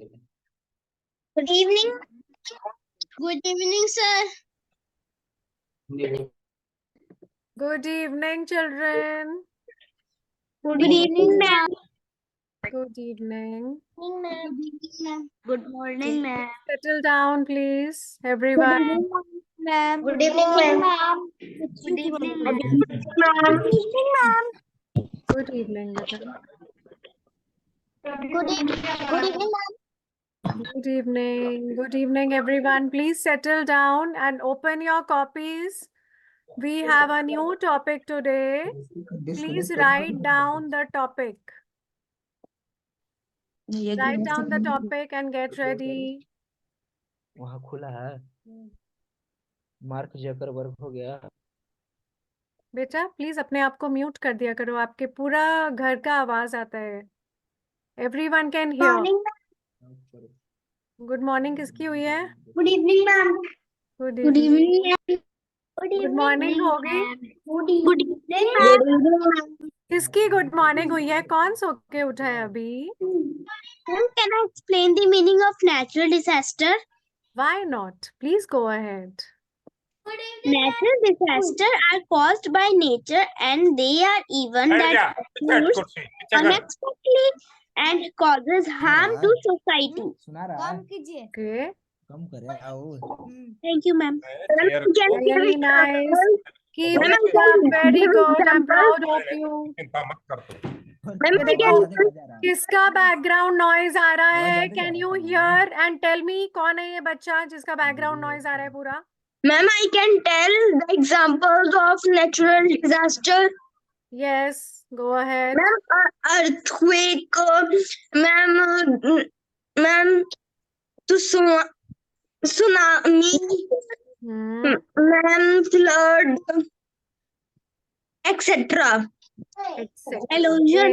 Good evening. Good evening, sir. Good evening, children. Good evening, ma'am. Good evening. Good evening, ma'am. Good morning, ma'am. Settle down, please, Good everyone. evening, ma'am. Good evening, ma'am. Good evening, ma'am. Good evening, ma'am. Good evening, beta. Good evening, ma'am. Good evening. Good evening, everyone. Please settle down and open your copies. We have a new topic today. Please write down the topic. Write down the topic and get ready. वहाँ खुला है। Mark Zuckerberg हो गया। बेटा please अपने आप को mute कर दिया करो, आपके पूरा घर का आवाज आता है। Everyone can hear. Morning, good morning किसकी हुई है? Good evening, ma'am. Good Good evening. evening, ma'am. Good morning हो गई? Good evening, ma'am. किसकी गुड मॉर्निंग हुई है? कौन सो के उठा है अभी? Ma'am, can I explain the meaning of natural disaster? Why not? Please go ahead. Natural disasters are caused by nature and they are events that occurs unexpectedly and causes harm to society. सुना रहा है? Okay. कम करे आओ। Thank you, ma'am. Very nice. Keep it up. Very good. I'm proud of you. ये देखो किसका background noise आ रहा है? Can you hear and tell me कौन है ये बच्चा जिसका बैकग्राउंड नॉइज आ रहा है पूरा? Ma'am, I can tell the examples of natural disaster. Yes, go ahead. Ma'am, earthquake, ma'am, tsunami, ma'am, flood, etc. Erosion.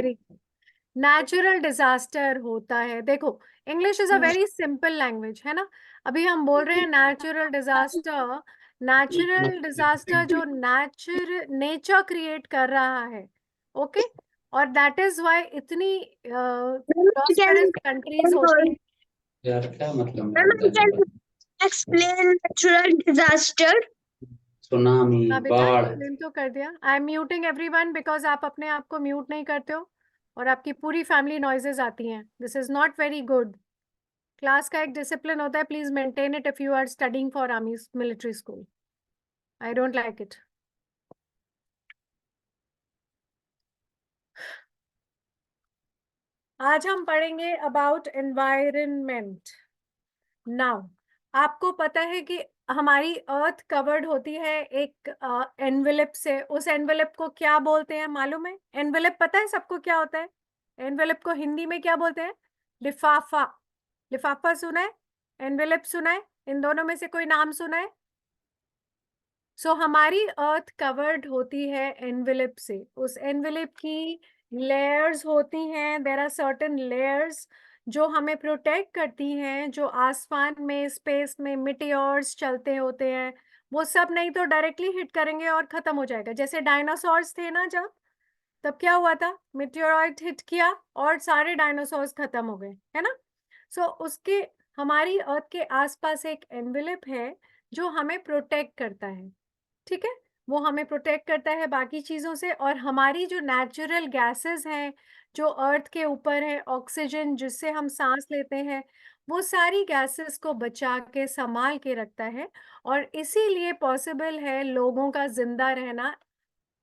Natural disaster होता है, देखो English is a very simple language है ना। अभी हम बोल रहे हैं नेचुरल डिजास्टर। नेचुरल डिजास्टर जो नेचर क्रिएट कर रहा है, ओके। और दैट इज व्हाई इतनी प्रॉस्पेरस कंट्रीज होती हैं। यार क्या मतलब Ma'am, I can explain natural disaster. Tsunami हाँ बेटा, बाढ़ explain तो कर दिया। I am muting everyone because आप अपने आप को म्यूट नहीं करते हो और आपकी पूरी फैमिली नॉइजेस आती हैं। This is not very good. Class का एक डिसिप्लिन होता है, please maintain it if you are studying for army military school. I don't like it. आज हम पढ़ेंगे अबाउट एनवायरनमेंट। नाउ आपको पता है कि हमारी अर्थ कवर्ड होती है एक एनवेलप से। उस एनवेलप को क्या बोलते हैं मालूम है? एनवेलप पता है सबको क्या होता है? एनवेलप को हिंदी में क्या बोलते हैं? लिफाफा। लिफाफा सुना है? एनवेलप सुना है? इन दोनों में से कोई नाम सुना है? सो हमारी अर्थ कवर्ड होती है एनवेलप से। उस एनवेलप की लेयर्स होती हैं। देयर आर सर्टेन लेयर्स जो हमें प्रोटेक्ट करती हैं। जो आसमान में स्पेस में मिटियोर्स चलते होते हैं, वो सब नहीं तो डायरेक्टली हिट करेंगे और खत्म हो जाएगा। जैसे डायनासोर्स थे ना, जब तब क्या हुआ था? मिटियोराइट हिट किया और सारे डायनासोर्स खत्म हो गए, है ना। सो उसके हमारी अर्थ के आसपास एक एनवेलप है जो हमें प्रोटेक्ट करता है, ठीक है। वो हमें प्रोटेक्ट करता है बाकी चीजों से। और हमारी जो नेचुरल गैसेस हैं जो अर्थ के ऊपर है, ऑक्सीजन जिससे हम सांस लेते हैं, वो सारी गैसेस को बचा के संभाल के रखता है। और इसीलिए पॉसिबल है लोगों का जिंदा रहना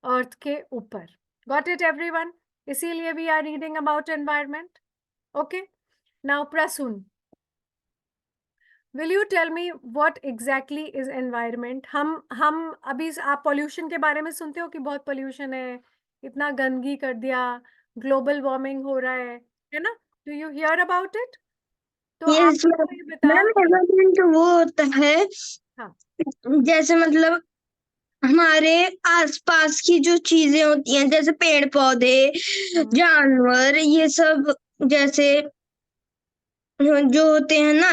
अर्थ के ऊपर। Got it everyone? इसीलिए we are reading about environment. Okay, now Prasoon, will you tell me what exactly is environment? हम अभी आप पॉल्यूशन के बारे में सुनते हो कि बहुत पॉल्यूशन है, इतना गंदगी कर दिया, ग्लोबल वार्मिंग हो रहा है ना। Do you here about it? तो Yes, आप ये बताओ। ma'am, environment वो होता है हाँ, जैसे मतलब हमारे आसपास की जो चीजें होती हैं, जैसे पेड़ पौधे, जानवर, ये सब जैसे जो होते हैं ना,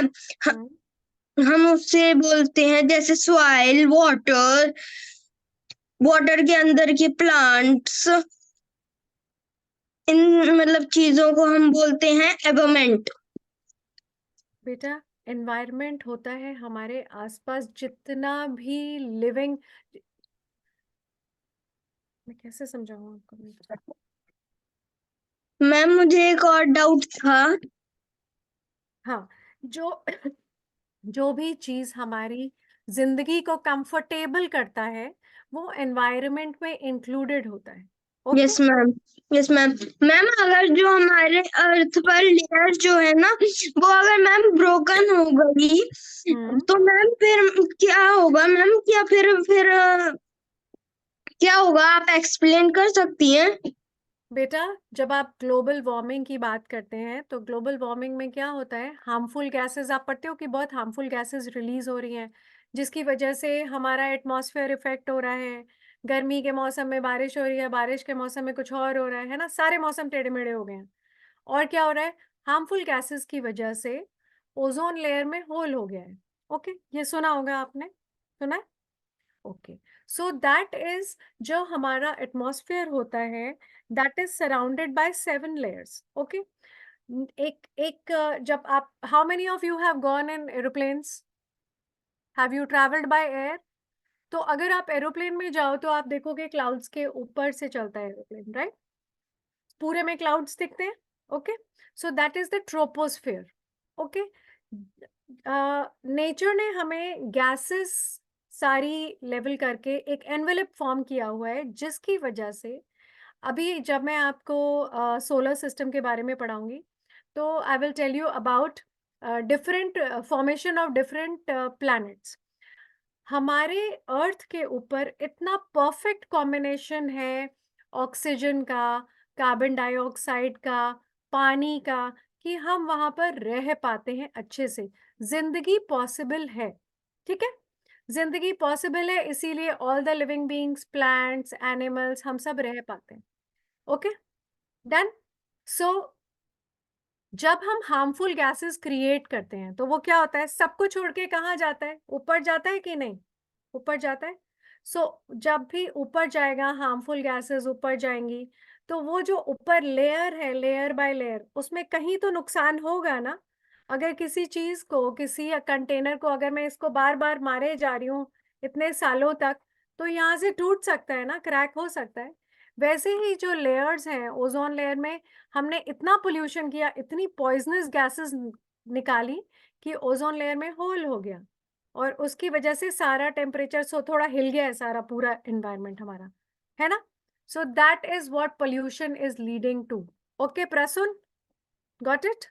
हम उससे बोलते हैं जैसे सॉइल, वाटर, वाटर के अंदर के प्लांट्स, इन मतलब चीजों को हम बोलते हैं एनवायरनमेंट। बेटा एनवायरनमेंट होता है हमारे आसपास जितना भी लिविंग, मैं कैसे समझाऊं आपको। मैम मुझे एक और डाउट था। हाँ, जो जो भी चीज हमारी जिंदगी को कंफर्टेबल करता है वो एनवायरनमेंट में इंक्लूडेड होता है। Okay. Yes ma'am, yes ma'am. Ma'am अगर जो हमारे अर्थ पर लेयर जो है ना, वो अगर मैम ब्रोकन हो गई तो मैम फिर क्या होगा मैम? क्या फिर क्या होगा? आप एक्सप्लेन कर सकती हैं? बेटा जब आप ग्लोबल वार्मिंग की बात करते हैं तो ग्लोबल वार्मिंग में क्या होता है, हार्मफुल गैसेस, आप पढ़ते हो कि बहुत हार्मफुल गैसेस रिलीज हो रही हैं जिसकी वजह से हमारा एटमॉस्फेयर इफेक्ट हो रहा है। गर्मी के मौसम में बारिश हो रही है, बारिश के मौसम में कुछ और हो रहा है ना, सारे मौसम टेढ़े मेढ़े हो गए हैं। और क्या हो रहा है, हार्मफुल गैसेस की वजह से ओजोन लेयर में होल हो गया है। ओके, ये सुना होगा आपने, सुना है? ओके, सो दैट इज, जो हमारा एटमॉस्फेयर होता है that is surrounded by 7 layers. Okay, एक एक जब आप, how many of you have gone in aeroplanes, have you travelled by air? तो अगर आप एरोप्लेन में जाओ तो आप देखोगे क्लाउड्स के ऊपर से चलता है एरोप्लेन, राइट? पूरे में क्लाउड्स दिखते हैं। Okay, so that is the troposphere. Okay, nature ने हमें गैसेस सारी लेवल करके एक एनवेलप फॉर्म किया हुआ है जिसकी वजह से अभी जब मैं आपको सोलर सिस्टम के बारे में पढ़ाऊंगी तो I will tell you about different formation of different planets. हमारे अर्थ के ऊपर इतना परफेक्ट कॉम्बिनेशन है ऑक्सीजन का, कार्बन डाइऑक्साइड का, पानी का, कि हम वहां पर रह पाते हैं अच्छे से। जिंदगी पॉसिबल है, ठीक है, जिंदगी पॉसिबल है, इसीलिए all the living beings, plants, animals, हम सब रह पाते हैं। Okay, done. सो जब हम हार्मफुल गैसेस क्रिएट करते हैं तो वो क्या होता है, सबको छोड़ के कहाँ जाता है, ऊपर जाता है कि नहीं? ऊपर जाता है। सो जब भी ऊपर जाएगा, हार्मफुल गैसेस ऊपर जाएंगी, तो वो जो ऊपर लेयर है, लेयर बाय लेयर, उसमें कहीं तो नुकसान होगा ना। अगर किसी चीज को, किसी कंटेनर को, अगर मैं इसको बार बार मारे जा रही हूँ इतने सालों तक, तो यहाँ से टूट सकता है ना, क्रैक हो सकता है। वैसे ही जो लेयर्स हैं ओजोन लेयर में, हमने इतना पोल्यूशन किया, इतनी पॉइजनस गैसेस निकाली कि ओजोन लेयर में होल हो गया, और उसकी वजह से सारा टेम्परेचर सो थोड़ा हिल गया है, सारा पूरा एनवायरनमेंट हमारा, है ना। So that is what pollution is leading to. Okay Prasoon, got it?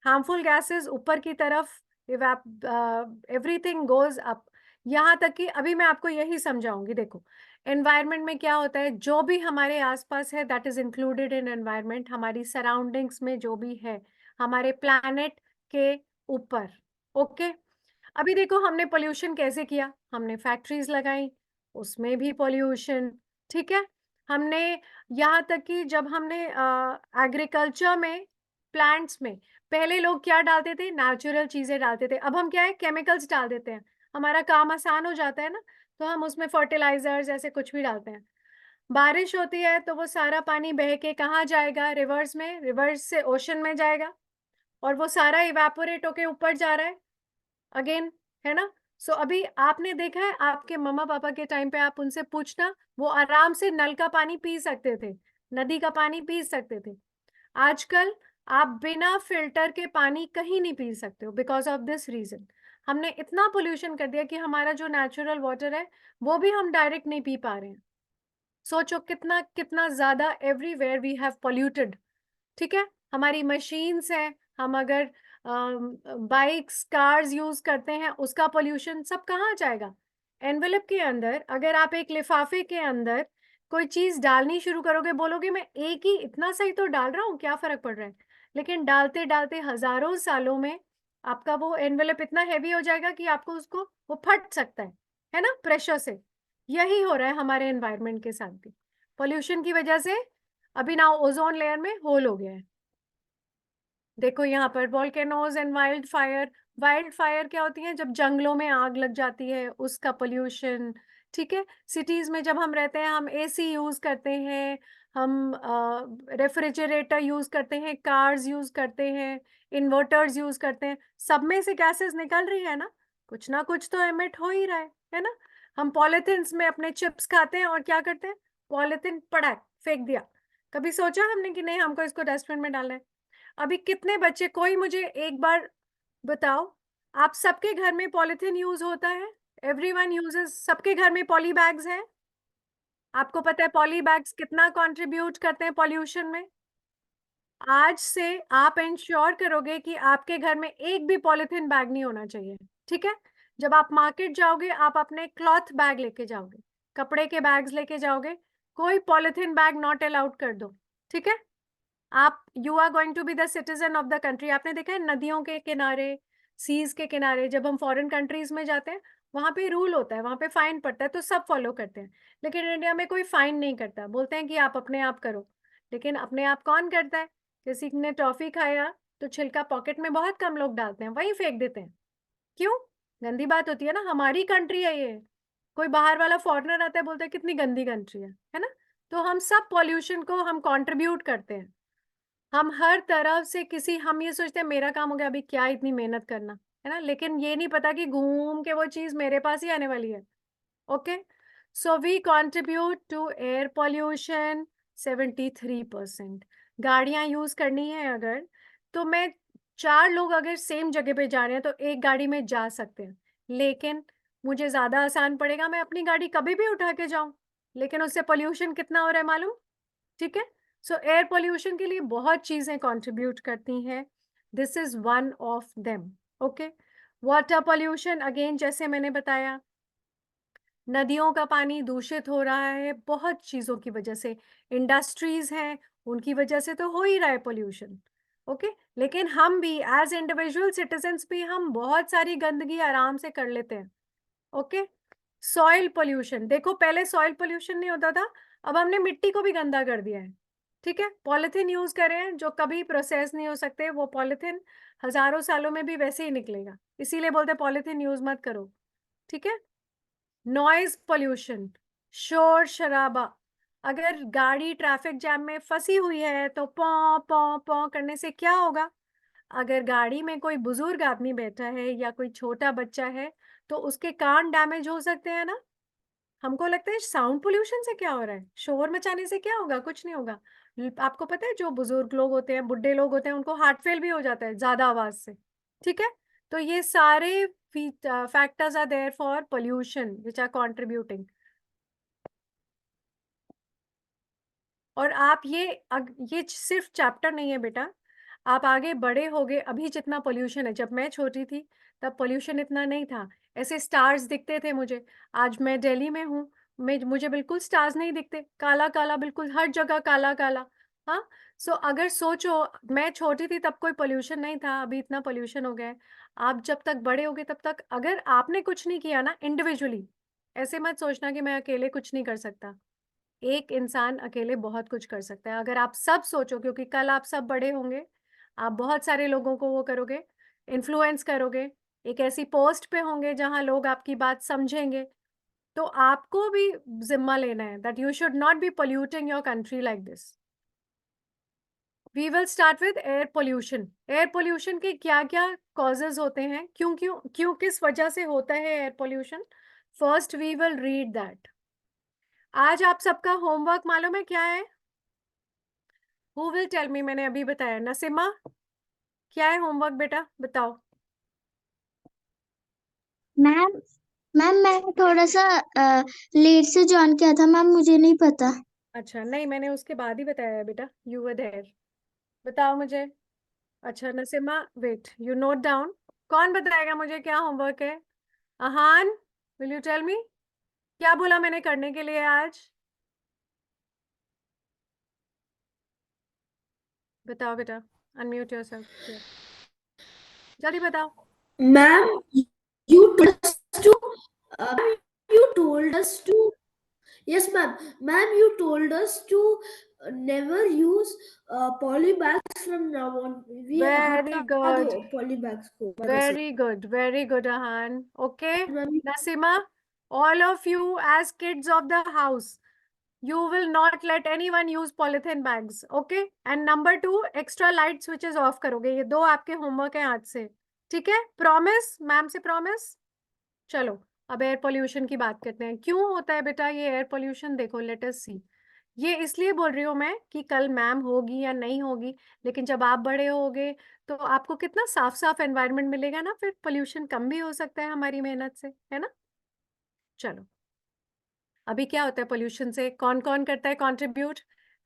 Harmful gases ऊपर की तरफ, एवरीथिंग गोज अप। यहाँ तक कि अभी मैं आपको यही समझाऊंगी। देखो एनवायरनमेंट में क्या होता है, जो भी हमारे आसपास है that is included in environment, हमारी सराउंडिंग्स में जो भी है हमारे प्लैनेट के ऊपर। ओके, अभी देखो हमने पोल्यूशन कैसे किया, हमने फैक्ट्रीज लगाई, उसमें भी पोल्यूशन, ठीक है। हमने यहाँ तक कि जब हमने एग्रीकल्चर में, प्लांट्स में, पहले लोग क्या डालते थे, नेचुरल चीजें डालते थे, अब हम क्या है, केमिकल्स डाल देते हैं, हमारा काम आसान हो जाता है ना, तो हम उसमें फर्टिलाइजर्स ऐसे कुछ भी डालते हैं। बारिश होती है तो वो सारा पानी बह के कहाँ जाएगा, रिवर्स में, रिवर्स से ओशन में जाएगा, और वो सारा इवेपोरेट होके ऊपर जा रहा है अगेन, है ना। सो अभी आपने देखा है आपके मम्मा पापा के टाइम पे, आप उनसे पूछना, वो आराम से नल का पानी पी सकते थे, नदी का पानी पी सकते थे। आजकल आप बिना फिल्टर के पानी कहीं नहीं पी सकते हो, बिकॉज ऑफ दिस रीजन। हमने इतना पोल्यूशन कर दिया कि हमारा जो नेचुरल वाटर है वो भी हम डायरेक्ट नहीं पी पा रहे हैं। सोचो कितना कितना ज्यादा एवरीवेयर वी हैव पोल्यूटेड, ठीक है। हमारी मशीन्स हैं, हम अगर बाइक्स, कार्स यूज करते हैं, उसका पोल्यूशन सब कहाँ जाएगा, एनवेलप के अंदर। अगर आप एक लिफाफे के अंदर कोई चीज डालनी शुरू करोगे, बोलोगे मैं एक ही इतना सही तो डाल रहा हूँ, क्या फर्क पड़ रहा है, लेकिन डालते डालते हजारों सालों में आपका वो एनवेलप इतना हैवी हो जाएगा कि आपको उसको, वो फट सकता है ना, प्रेशर से। यही हो रहा है हमारे एनवायरनमेंट के साथ भी, पोल्यूशन की वजह से अभी ना ओजोन लेयर में होल हो गया है। देखो यहाँ पर volcanoes and wild fire. Wild fire क्या होती है, जब जंगलों में आग लग जाती है, उसका पोल्यूशन, ठीक है। सिटीज में जब हम रहते हैं, हम एसी यूज करते हैं, हम रेफ्रिजरेटर यूज करते हैं, कार्स यूज करते हैं, इन्वर्टर्स यूज करते हैं, सब में से गैसेस निकल रही है ना कुछ तो एमिट हो ही रहा है ना। हम पॉलिथिन्स में अपने चिप्स खाते हैं और क्या करते हैं, पॉलिथिन पड़ा फेंक दिया। कभी सोचा हमने कि नहीं हमको इसको डस्टबिन में डालना है? अभी कितने बच्चे, कोई मुझे एक बार बताओ, आप सबके घर में पॉलिथिन यूज होता है? एवरीवन यूजेस, सबके घर में पॉली बैग्स हैं? आपको पता है पॉली बैग्स कितना कंट्रीब्यूट करते हैं पॉल्यूशन में? आज से आप इंश्योर करोगे कि आपके घर में एक भी पॉलिथिन बैग नहीं होना चाहिए, ठीक है? जब आप मार्केट जाओगे आप अपने क्लॉथ बैग लेके जाओगे, कपड़े के बैग्स लेके जाओगे, कोई पॉलिथिन बैग नॉट अलाउड कर दो, ठीक है? आप you are going to be the citizen of the country. आपने देखा है नदियों के किनारे, सीज के किनारे, जब हम फॉरेन कंट्रीज में जाते हैं वहां पे रूल होता है, वहां पे फाइन पड़ता है, तो सब फॉलो करते हैं। लेकिन इंडिया में कोई फाइन नहीं करता, बोलते हैं कि आप अपने आप करो। लेकिन अपने आप कौन करता है? किसी ने टॉफी खाया तो छिलका पॉकेट में बहुत कम लोग डालते हैं, वहीं फेंक देते हैं। क्यों? गंदी बात होती है ना, हमारी कंट्री है ये। कोई बाहर वाला फॉरेनर आता है, बोलता है कितनी गंदी कंट्री है ना? तो हम सब पॉल्यूशन को हम कंट्रीब्यूट करते हैं। हम हर तरफ से हम ये सोचते हैं मेरा काम हो गया, अभी क्या इतनी मेहनत करना, है ना? लेकिन ये नहीं पता कि घूम के वो चीज मेरे पास ही आने वाली है। Okay, so we contribute to air pollution 73%। गाड़ियां यूज करनी है अगर, तो मैं 4 लोग अगर सेम जगह पे जा रहे हैं तो एक गाड़ी में जा सकते हैं, लेकिन मुझे ज्यादा आसान पड़ेगा मैं अपनी गाड़ी कभी भी उठा के जाऊं, लेकिन उससे पोल्यूशन कितना हो रहा है मालूम? ठीक है, सो एयर पोल्यूशन के लिए बहुत चीजें कंट्रीब्यूट करती हैं, this is one of them. Okay, water pollution again जैसे मैंने बताया, नदियों का पानी दूषित हो रहा है बहुत चीजों की वजह से, इंडस्ट्रीज हैं उनकी वजह से तो हो ही रहा है पोल्यूशन। ओके, लेकिन हम भी एज इंडिविजुअल सिटीजन्स भी हम बहुत सारी गंदगी आराम से कर लेते हैं। ओके, सॉइल पोल्यूशन देखो, पहले सॉइल पोल्यूशन नहीं होता था, अब हमने मिट्टी को भी गंदा कर दिया है। ठीक है, पॉलिथीन यूज कर रहे हैं जो कभी प्रोसेस नहीं हो सकते, वो पॉलिथीन हजारों सालों में भी वैसे ही निकलेगा, इसीलिए बोलते पॉलिथीन यूज मत करो। ठीक है, नॉइज पोल्यूशन, शोर शराबा, अगर गाड़ी ट्रैफिक जैम में फंसी हुई है तो पौ पौ पौ करने से क्या होगा? अगर गाड़ी में कोई बुजुर्ग आदमी बैठा है या कोई छोटा बच्चा है तो उसके कान डैमेज हो सकते हैं ना। हमको लगता है साउंड पोल्यूशन से क्या हो रहा है, शोर मचाने से क्या होगा? कुछ नहीं होगा। आपको पता है जो बुजुर्ग लोग होते हैं, बुढ़े लोग होते हैं, उनको हार्ट फेल भी हो जाता है ज्यादा आवाज से। ठीक है, तो ये सारे factors are there for pollution which are contributing. और आप ये सिर्फ चैप्टर नहीं है बेटा, आप आगे बड़े होगे, अभी जितना पोल्यूशन है, जब मैं छोटी थी तब पोल्यूशन इतना नहीं था, ऐसे स्टार्स दिखते थे मुझे। आज मैं दिल्ली में हूँ, मुझे बिल्कुल स्टार्स नहीं दिखते, काला काला बिल्कुल हर जगह काला काला। हाँ, सो अगर सोचो मैं छोटी थी तब कोई पोल्यूशन नहीं था, अभी इतना पोल्यूशन हो गया है। आप जब तक बड़े होगे तब तक अगर आपने कुछ नहीं किया ना इंडिविजुअली, ऐसे मत सोचना कि मैं अकेले कुछ नहीं कर सकता, एक इंसान अकेले बहुत कुछ कर सकता है अगर आप सब सोचो, क्योंकि कल आप सब बड़े होंगे, आप बहुत सारे लोगों को वो करोगे, इन्फ्लुएंस करोगे, एक ऐसी पोस्ट पे होंगे जहां लोग आपकी बात समझेंगे, तो आपको भी जिम्मा लेना है that you should not be polluting your country like this. We will start with air pollution. Air pollution के क्या क्या कॉजेज होते हैं, क्यों क्यों क्यों किस वजह से होता है air pollution? First we will read that. आज आप सबका होमवर्क मालूम है क्या है? Who will tell me? मैंने अभी बताया। नसीमा, क्या है होमवर्क बेटा, बताओ। मैम मैम मैं थोड़ा सा लेट से ज्वाइन किया था मैम, मुझे नहीं पता। अच्छा, नहीं मैंने उसके बाद ही बताया है बेटा, यू वर देयर। बताओ मुझे। अच्छा Naseema, wait, you note down. कौन बताएगा मुझे क्या होमवर्क है? Ahaan, will you tell me क्या बोला मैंने करने के लिए आज? बताओ बेटा, अनम्यूट योरसेल्फ, जल्दी बताओ। Ma'am, you told us to. Ma'am, you told us to. Yes, ma'am. Ma'am, you told us to never use poly bags from now on. We very हटा गुड, दो poly bags को बरस से। Very good, very good Ahaan. Okay Ma'am, Naseema, all of you as kids of the house, You will not let anyone use polythene bags, okay? And number 2, extra light switches off करोगे. ये 2 आपके homework है आज से, ठीक है? प्रॉमिस, मैम से promise. चलो अब एयर पोल्यूशन की बात करते हैं. क्यों होता है बेटा ये एयर पोल्यूशन? देखो, लेट अस सी. ये इसलिए बोल रही हूँ मैं कि कल मैम होगी या नहीं होगी, लेकिन जब आप बड़े होगे तो आपको कितना साफ साफ एनवायरनमेंट मिलेगा ना, फिर पोल्यूशन कम भी हो सकता है हमारी मेहनत से, है ना? चलो, अभी क्या होता है पोल्यूशन से? कौन कौन करता है कंट्रीब्यूट?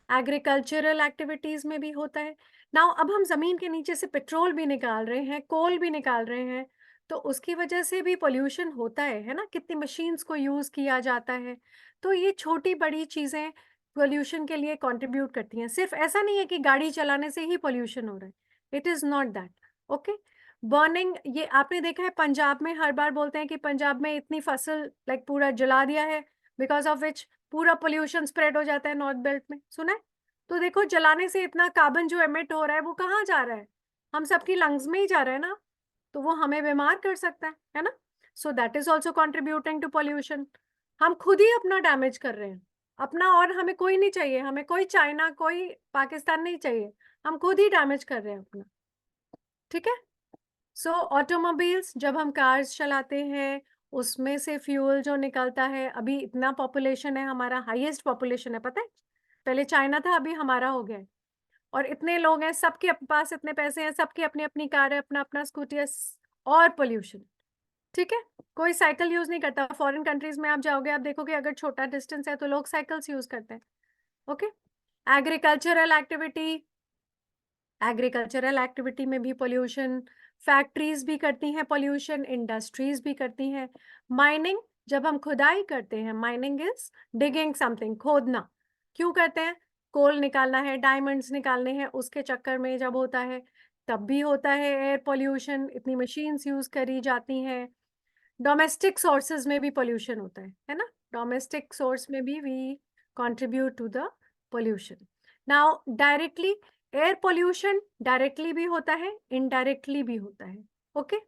एग्रीकल्चरल एक्टिविटीज में भी होता है. नाउ अब हम जमीन के नीचे से पेट्रोल भी निकाल रहे हैं, कोल भी निकाल रहे हैं, तो उसकी वजह से भी पोल्यूशन होता है ना? कितनी मशीन्स को यूज किया जाता है. तो ये छोटी बड़ी चीजें पोल्यूशन के लिए कंट्रीब्यूट करती हैं. सिर्फ ऐसा नहीं है कि गाड़ी चलाने से ही पोल्यूशन हो रहा है. It is not that. Okay, burning, ये आपने देखा है पंजाब में हर बार बोलते हैं कि पंजाब में इतनी फसल लाइक पूरा जला दिया है, बिकॉज ऑफ विच पूरा पोल्यूशन स्प्रेड हो जाता है नॉर्थ बेल्ट में. सुना है? तो देखो, जलाने से इतना कार्बन जो एमिट हो रहा है वो कहाँ जा रहा है? हम सबकी लंग्स में ही जा रहा है ना, तो वो हमें बीमार कर सकता है ना? So that is also contributing to pollution. हम खुद ही अपना डैमेज कर रहे हैं अपना, और हमें कोई नहीं चाहिए, हमें कोई चाइना कोई पाकिस्तान नहीं चाहिए, हम खुद ही डैमेज कर रहे हैं अपना. ठीक है? सो ऑटोमोबाइल्स, जब हम कार्स चलाते हैं उसमें से फ्यूल जो निकलता है, अभी इतना पॉपुलेशन है, हमारा हाईएस्ट पॉपुलेशन है, पता है? पहले चाइना था, अभी हमारा हो गया है. और इतने लोग हैं, सबके पास इतने पैसे हैं, सबकी अपनी अपनी कार है, अपना अपना स्कूटी है, और पोल्यूशन. ठीक है? कोई साइकिल यूज नहीं करता. फॉरेन कंट्रीज में आप जाओगे, आप देखोगे अगर छोटा डिस्टेंस है तो लोग साइकिल्स यूज करते हैं. Okay, agricultural activity, agricultural activity में भी पोल्यूशन. फैक्ट्रीज भी करती हैं पोल्यूशन, इंडस्ट्रीज भी करती हैं. माइनिंग, जब हम खुदाई करते हैं, माइनिंग इज डिगिंग समथिंग, खोदना. क्यों करते हैं? कोल निकालना है, डायमंड्स निकालने हैं, उसके चक्कर में जब होता है तब भी होता है एयर पोल्यूशन. इतनी मशीन्स यूज करी जाती हैं. डोमेस्टिक सोर्सेज में भी पोल्यूशन होता है ना? डोमेस्टिक सोर्स में भी we contribute to the pollution. Now directly, air pollution directly भी होता है, इनडायरेक्टली भी होता है. Okay,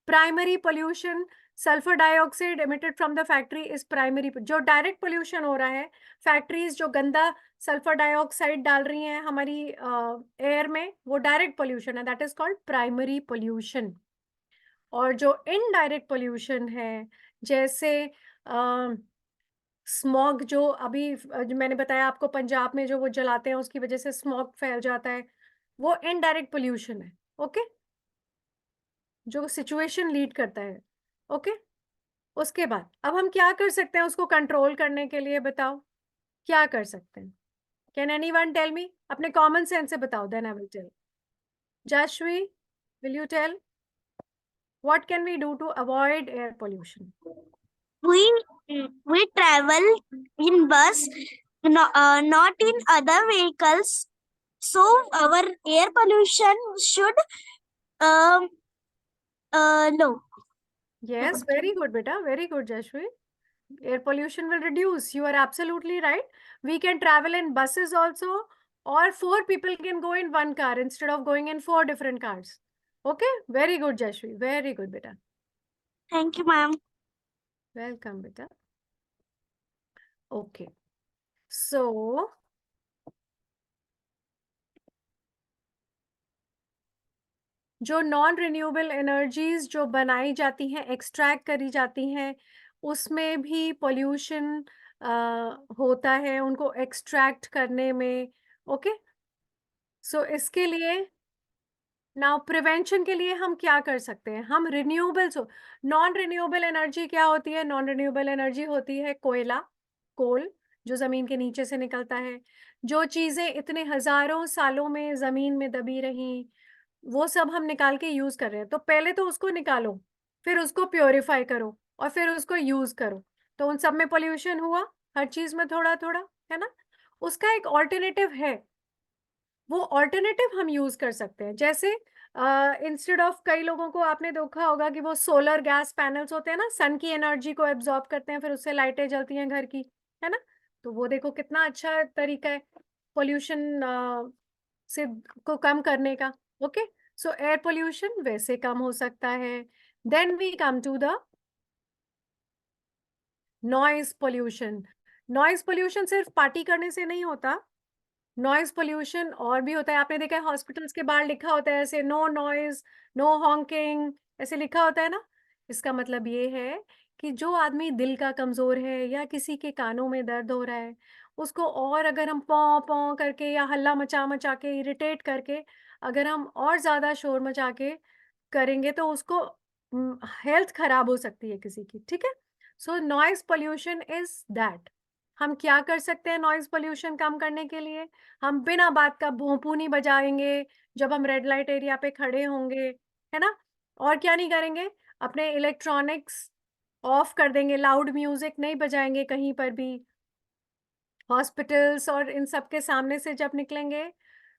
primary pollution, sulphur dioxide emitted from the factory is primary. जो डायरेक्ट पोल्यूशन हो रहा है, फैक्ट्रीज जो गंदा सल्फर डाइऑक्साइड डाल रही हैं हमारी एयर में, वो डायरेक्ट पोल्यूशन है, that is called primary pollution. और जो इनडायरेक्ट पोल्यूशन है, जैसे स्मॉग, जो अभी जो मैंने बताया आपको पंजाब में जो वो जलाते हैं उसकी वजह से स्मॉग फैल जाता है, वो इनडायरेक्ट पोल्यूशन है. ओके, जो सिचुएशन लीड करता है. ओके, उसके बाद अब हम क्या कर सकते हैं उसको कंट्रोल करने के लिए? बताओ क्या कर सकते हैं? Can anyone tell me? अपने कॉमन सेंस से बताओ, then I will tell. Jashvi, will you tell what can we do to avoid air pollution? We travel in bus, not in other vehicles. So our air pollution should low. Yes, very good, beta. Very good, Jashwi. Air pollution will reduce. You are absolutely right. We can travel in buses also, or 4 people can go in one car instead of going in 4 different cars. Okay, very good, Jashwi. Very good, beta. Thank you, ma'am. Welcome, beta. Okay. So, जो non renewable energies जो बनाई जाती हैं, extract करी जाती हैं, उसमें भी पोल्यूशन होता है उनको एक्सट्रैक्ट करने में. ओके, सो इसके लिए नाउ प्रिवेंशन के लिए हम क्या कर सकते हैं? हम रिन्यूएबल्स, नॉन रिन्यूएबल एनर्जी क्या होती है? नॉन रिन्यूएबल एनर्जी होती है कोयला, कोल, जो जमीन के नीचे से निकलता है. जो चीजें इतने हजारों सालों में जमीन में दबी रही, वो सब हम निकाल के यूज कर रहे हैं. तो पहले तो उसको निकालो, फिर उसको प्योरीफाई करो, और फिर उसको यूज करो. तो उन सब में पोल्यूशन हुआ, हर चीज में थोड़ा थोड़ा, है ना? उसका एक ऑल्टरनेटिव है, वो ऑल्टरनेटिव हम यूज कर सकते हैं. जैसे इंस्टेड ऑफ, कई लोगों को आपने देखा होगा कि वो सोलर गैस पैनल्स होते हैं ना, सन की एनर्जी को एब्जॉर्ब करते हैं, फिर उससे लाइटें जलती हैं घर की, है ना? तो वो देखो कितना अच्छा तरीका है पोल्यूशन से को कम करने का. ओके, सो एयर पोल्यूशन वैसे कम हो सकता है. Then we come to the noise pollution. Noise pollution सिर्फ पार्टी करने से नहीं होता, नॉइज पोल्यूशन और भी होता है। आपने देखा है हॉस्पिटल्स के बाहर लिखा होता है ऐसे, नो नॉइज, नो हॉन्किंग, ऐसे लिखा होता है ना। इसका मतलब ये है कि जो आदमी दिल का कमजोर है या किसी के कानों में दर्द हो रहा है, उसको और अगर हम पौ पौ करके या हल्ला मचा मचा के इरिटेट करके अगर हम और ज्यादा शोर मचा के करेंगे तो उसको हेल्थ खराब हो सकती है किसी की, ठीक है। सो नॉइज पोल्यूशन इज दैट। हम क्या कर सकते हैं नॉइज पोल्यूशन कम करने के लिए? हम बिना बात का भोंपू नहीं बजाएंगे जब हम रेड लाइट एरिया पे खड़े होंगे, है ना। और क्या नहीं करेंगे, अपने इलेक्ट्रॉनिक्स ऑफ कर देंगे, लाउड म्यूजिक नहीं बजाएंगे कहीं पर भी। हॉस्पिटल्स और इन सब के सामने से जब निकलेंगे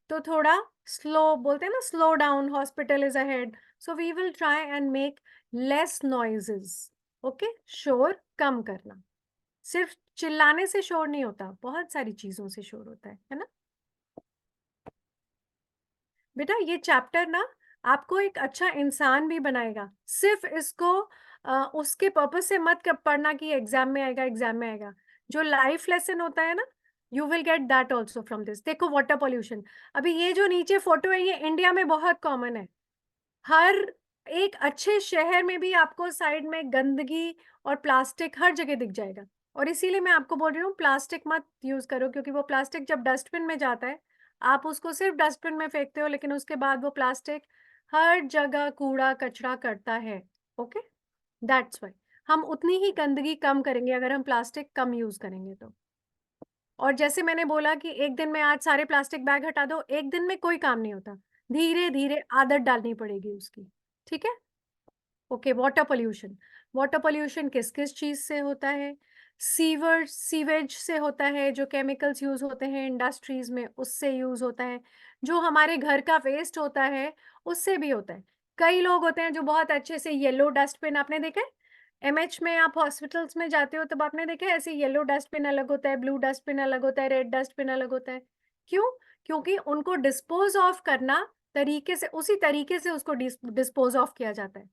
तो थोड़ा स्लो, बोलते हैं ना slow down, hospital is ahead, so we will try and make less noises. Okay, शोर कम करना, सिर्फ चिल्लाने से शोर नहीं होता, बहुत सारी चीजों से शोर होता है ना। बेटा ये चैप्टर ना आपको एक अच्छा इंसान भी बनाएगा। सिर्फ इसको उसके पर्पस से मत पढ़ना कि एग्जाम में आएगा, एग्जाम में आएगा। जो लाइफ लेसन होता है ना, you will get that also from this. देखो वाटर पॉल्यूशन, अभी ये जो नीचे फोटो है ये इंडिया में बहुत कॉमन है। हर एक अच्छे शहर में भी आपको साइड में गंदगी और प्लास्टिक हर जगह दिख जाएगा। और इसीलिए मैं आपको बोल रही हूँ प्लास्टिक मत यूज करो, क्योंकि वो प्लास्टिक जब डस्टबिन में जाता है आप उसको सिर्फ डस्टबिन में फेंकते हो, लेकिन उसके बाद वो प्लास्टिक हर जगह कूड़ा कचरा करता है। ओके, दैट्स वाई हम उतनी ही गंदगी कम करेंगे अगर हम प्लास्टिक कम यूज करेंगे तो। और जैसे मैंने बोला कि एक दिन में आज सारे प्लास्टिक बैग हटा दो, एक दिन में कोई काम नहीं होता, धीरे धीरे आदत डालनी पड़ेगी उसकी, ठीक है। Okay, water pollution, water pollution किस किस चीज से होता है? सीवेज से होता है, जो केमिकल्स यूज होते हैं इंडस्ट्रीज में उससे यूज होता है, जो हमारे घर का वेस्ट होता है उससे भी होता है। कई लोग होते हैं जो बहुत अच्छे से येलो डस्टबिन, आपने देखा है एमएच में, आप हॉस्पिटल्स में जाते हो तब आपने देखा है ऐसे येलो डस्टबिन अलग होता है, ब्लू डस्टबिन अलग होता है, रेड डस्टबिन अलग होता है। क्यों? क्योंकि उनको डिस्पोज ऑफ करना तरीके से, उसी तरीके से उसको डिस्पोज ऑफ किया जाता है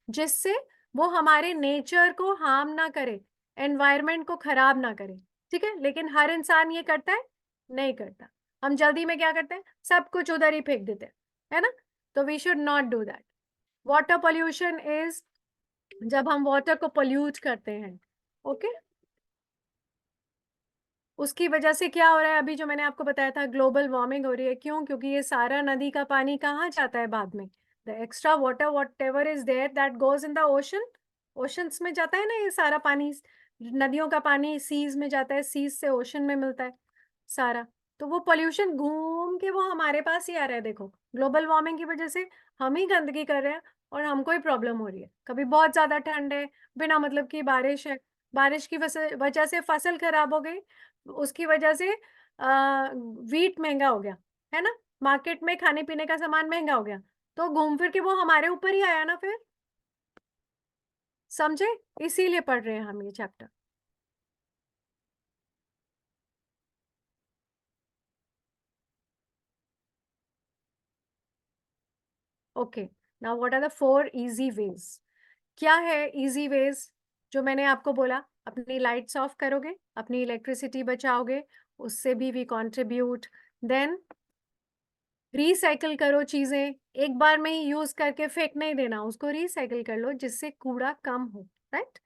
जिससे वो हमारे नेचर को हार्म ना करे, एनवायरनमेंट को खराब ना करे, ठीक है। लेकिन हर इंसान ये करता है? नहीं करता। हम जल्दी में क्या करते हैं, सब कुछ उधर ही फेंक देते हैं, है ना। तो we should not do that. Water pollution is जब हम वाटर को पोल्यूट करते हैं, ओके। उसकी वजह से क्या हो रहा है, अभी जो मैंने आपको बताया था ग्लोबल वार्मिंग हो रही है। क्यों? क्योंकि ये सारा नदी का पानी कहाँ जाता है बाद में? The extra water whatever is there that goes in the ocean, oceans में जाता है ना ये सारा पानी, नदियों का पानी सीज में जाता है, सीज से ओशन में मिलता है सारा। तो वो पोल्यूशन घूम के वो हमारे पास ही आ रहा है। देखो ग्लोबल वार्मिंग की वजह से हम ही गंदगी कर रहे हैं और हमको ही प्रॉब्लम हो रही है। कभी बहुत ज्यादा ठंड है, बिना मतलब की बारिश है, बारिश की वजह से फसल खराब हो गई, उसकी वजह से वीट महंगा हो गया, है ना, मार्केट में खाने पीने का सामान महंगा हो गया, तो घूम फिर के वो हमारे ऊपर ही आया ना फिर। समझे? इसीलिए पढ़ रहे हैं हम ये चैप्टर। Okay, now what are the 4 easy ways? क्या है इजी वेज? जो मैंने आपको बोला, अपनी लाइट्स ऑफ करोगे, अपनी इलेक्ट्रिसिटी बचाओगे, उससे भी वी कंट्रीब्यूट। देन रिसाइकल करो चीजें, एक बार में ही यूज करके फेंक नहीं देना, उसको रिसाइकल कर लो जिससे कूड़ा कम हो, right.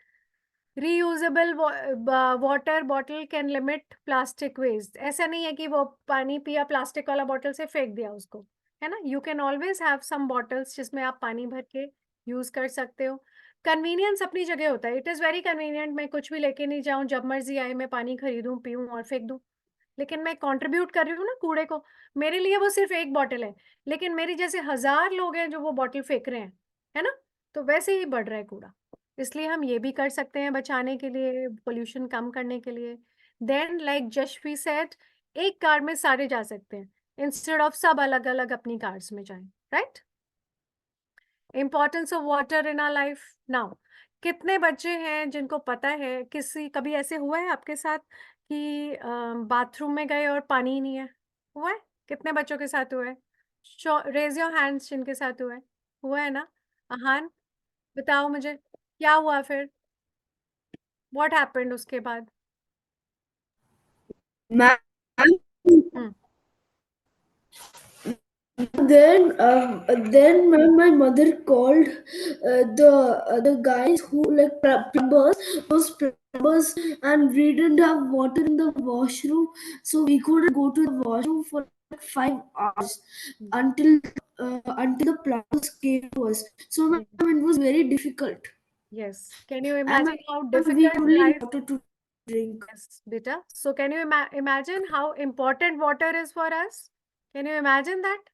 Reusable water bottle can limit plastic waste. ऐसा नहीं है कि वो पानी पिया प्लास्टिक वाला बॉटल से फेंक दिया उसको, है ना। You can always have some bottles जिसमें आप पानी भर के यूज कर सकते हो। कन्वीनियंस अपनी जगह होता है, इट इज वेरी कन्वीनियंट, मैं कुछ भी लेके नहीं जाऊं, जब मर्जी आए मैं पानी खरीदूं, पीऊं और फेंक दूं। लेकिन मैं कंट्रीब्यूट कर रही हूँ ना कूड़े को, मेरे लिए वो सिर्फ एक बॉटल है, लेकिन मेरी जैसे 1000 लोग हैं जो वो बॉटल फेंक रहे हैं, है ना। तो वैसे ही बढ़ रहा है कूड़ा, इसलिए हम ये भी कर सकते हैं बचाने के लिए, पोल्यूशन कम करने के लिए। देन लाइक जशवी सेड, एक कार में सारे जा सकते हैं इंस्टेड ऑफ सब अलग अलग अपनी कार्स में जाएं, right. Importance of water in our life. Now कितने बच्चे हैं जिनको पता है, किसी कभी ऐसे हुआ है आपके साथ कि बाथरूम में गए और पानी ही नहीं है? हुआ है? कितने बच्चों के साथ हुआ है? रेज योर हैंड्स जिनके साथ हुआ है ना। अहान बताओ मुझे क्या हुआ फिर, व्हाट हैपेंड उसके बाद? Ma'am, Hmm. then my mother called the guys who like plumbers, those plumbers, and we didn't have water in the washroom, so we couldn't go to the washroom for like 5 hours until the plumbers came to us. So Yeah. ma'am, it was very difficult, Yes. Can you and imagine how we difficult only life? water to drink. Yes, beta. So can you imagine how important water is for us? Can you imagine that?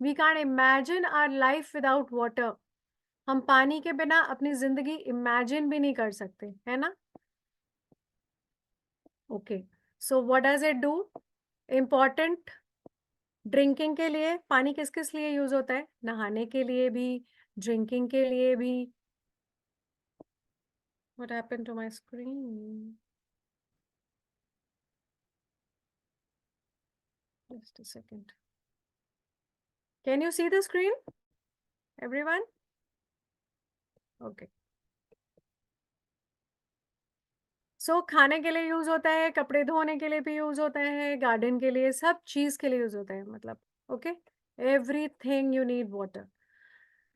We can't imagine our life without water. हम पानी के बिना अपनी जिंदगी imagine भी नहीं कर सकते, है ना? Okay, so what does it do? Important drinking के लिए पानी किस किस लिए यूज होता है? नहाने के लिए भी, ड्रिंकिंग के लिए भी. What happened to my screen? Just a second. Can you see the screen, everyone? Okay. सो खाने के लिए यूज होता है, कपड़े धोने के लिए भी यूज होता है, गार्डन के लिए, सब चीज के लिए यूज होता है, मतलब okay, everything you need water.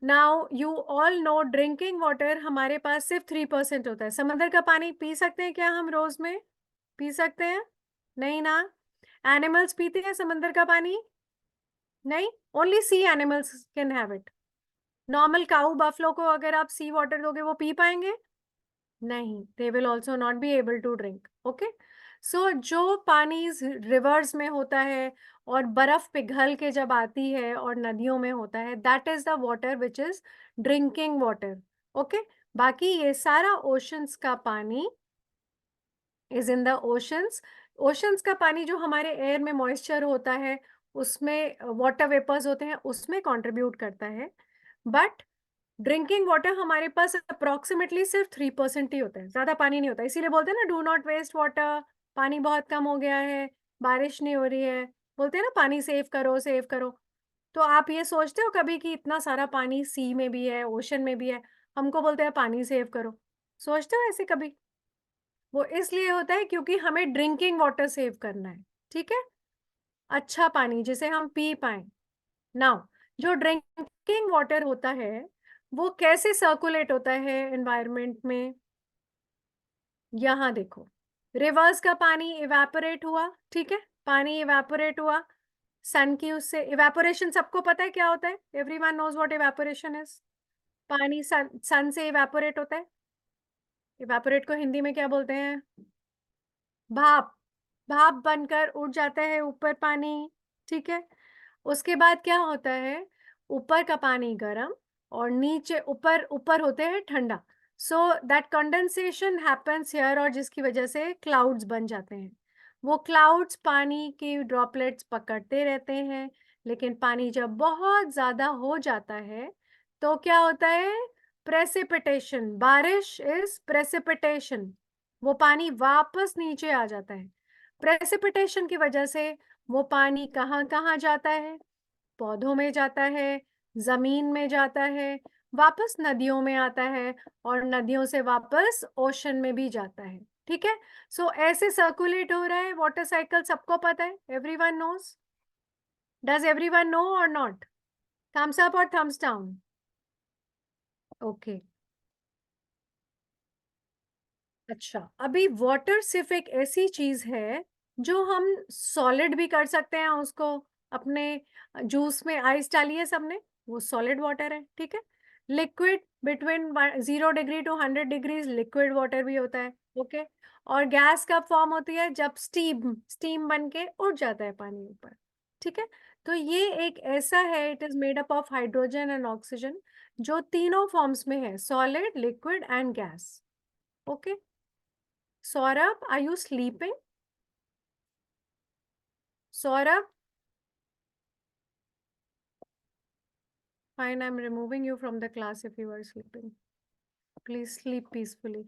Now you all know drinking water हमारे पास सिर्फ 3% होता है. समंदर का पानी पी सकते हैं क्या हम रोज में? पी सकते हैं? नहीं ना. एनिमल्स पीते हैं समंदर का पानी? नहीं, only sea animals can have it. Normal cow buffalo को अगर आप सी वाटर दोगे वो पी पाएंगे? नहीं, they will also not be able to drink. Okay, so जो पानी रिवर्स में होता है और बर्फ पिघल के जब आती है और नदियों में होता है, that is the water which is drinking water. Okay, बाकी ये सारा ओशंस का पानी is in the oceans. Oceans का पानी जो हमारे एयर में मॉइस्चर होता है, उसमें वाटर वेपर्स होते हैं, उसमें कंट्रीब्यूट करता है. बट ड्रिंकिंग वाटर हमारे पास अप्रोक्सीमेटली सिर्फ 3% ही होता है, ज्यादा पानी नहीं होता. इसीलिए बोलते हैं ना, डू नॉट वेस्ट वाटर. पानी बहुत कम हो गया है, बारिश नहीं हो रही है, बोलते हैं ना पानी सेव करो सेव करो. तो आप ये सोचते हो कभी कि इतना सारा पानी सी में भी है, ओशन में भी है, हमको बोलते हैं पानी सेव करो? सोचते हो ऐसे कभी? वो इसलिए होता है क्योंकि हमें ड्रिंकिंग वाटर सेव करना है. ठीक है, अच्छा पानी जिसे हम पी पाए. नाउ जो ड्रिंकिंग वाटर होता है वो कैसे सर्कुलेट होता है एनवायरनमेंट में? यहाँ देखो, रिवर्स का पानी इवेपोरेट हुआ, ठीक है, पानी इवेपोरेट हुआ सन की उससे. इवेपोरेशन सबको पता है क्या होता है? Everyone knows what evaporation is. पानी सन से इवेपोरेट होता है. इवेपोरेट को हिंदी में क्या बोलते हैं? भाप. भाप बनकर उड़ जाता है ऊपर पानी. ठीक है, उसके बाद क्या होता है? ऊपर का पानी गर्म और नीचे ऊपर ऊपर होते हैं ठंडा. So that condensation happens here, और जिसकी वजह से क्लाउड्स बन जाते हैं. वो क्लाउड्स पानी की ड्रॉपलेट्स पकड़ते रहते हैं, लेकिन पानी जब बहुत ज्यादा हो जाता है तो क्या होता है? प्रेसिपिटेशन. बारिश इज प्रेसिपिटेशन. वो पानी वापस नीचे आ जाता है. प्रेसिपिटेशन की वजह से वो पानी कहाँ कहाँ जाता है? पौधों में जाता है, जमीन में जाता है, वापस नदियों में आता है, और नदियों से वापस ओशन में भी जाता है. ठीक है, सो ऐसे सर्कुलेट हो रहा है वाटर साइकिल. सबको पता है, everyone knows. Does everyone know और नॉट? थम्स अप और थम्स डाउन? ओके, अच्छा. अभी वाटर सिर्फ एक ऐसी चीज है जो हम सॉलिड भी कर सकते हैं उसको. अपने जूस में आइस डाली है सबने, वो सॉलिड वाटर है. ठीक है, liquid between 0 degree to 100 degrees liquid water भी होता है. ओके, और गैस कब फॉर्म होती है? जब स्टीम स्टीम बन के उड़ जाता है पानी ऊपर. ठीक है, तो ये एक ऐसा है, it is made up of hydrogen and oxygen, जो तीनों फॉर्म्स में है, solid, liquid and gas. Okay, Saurabh, are you sleeping? Saurabh? Fine, I'm removing you from the class if you are sleeping. Please sleep peacefully.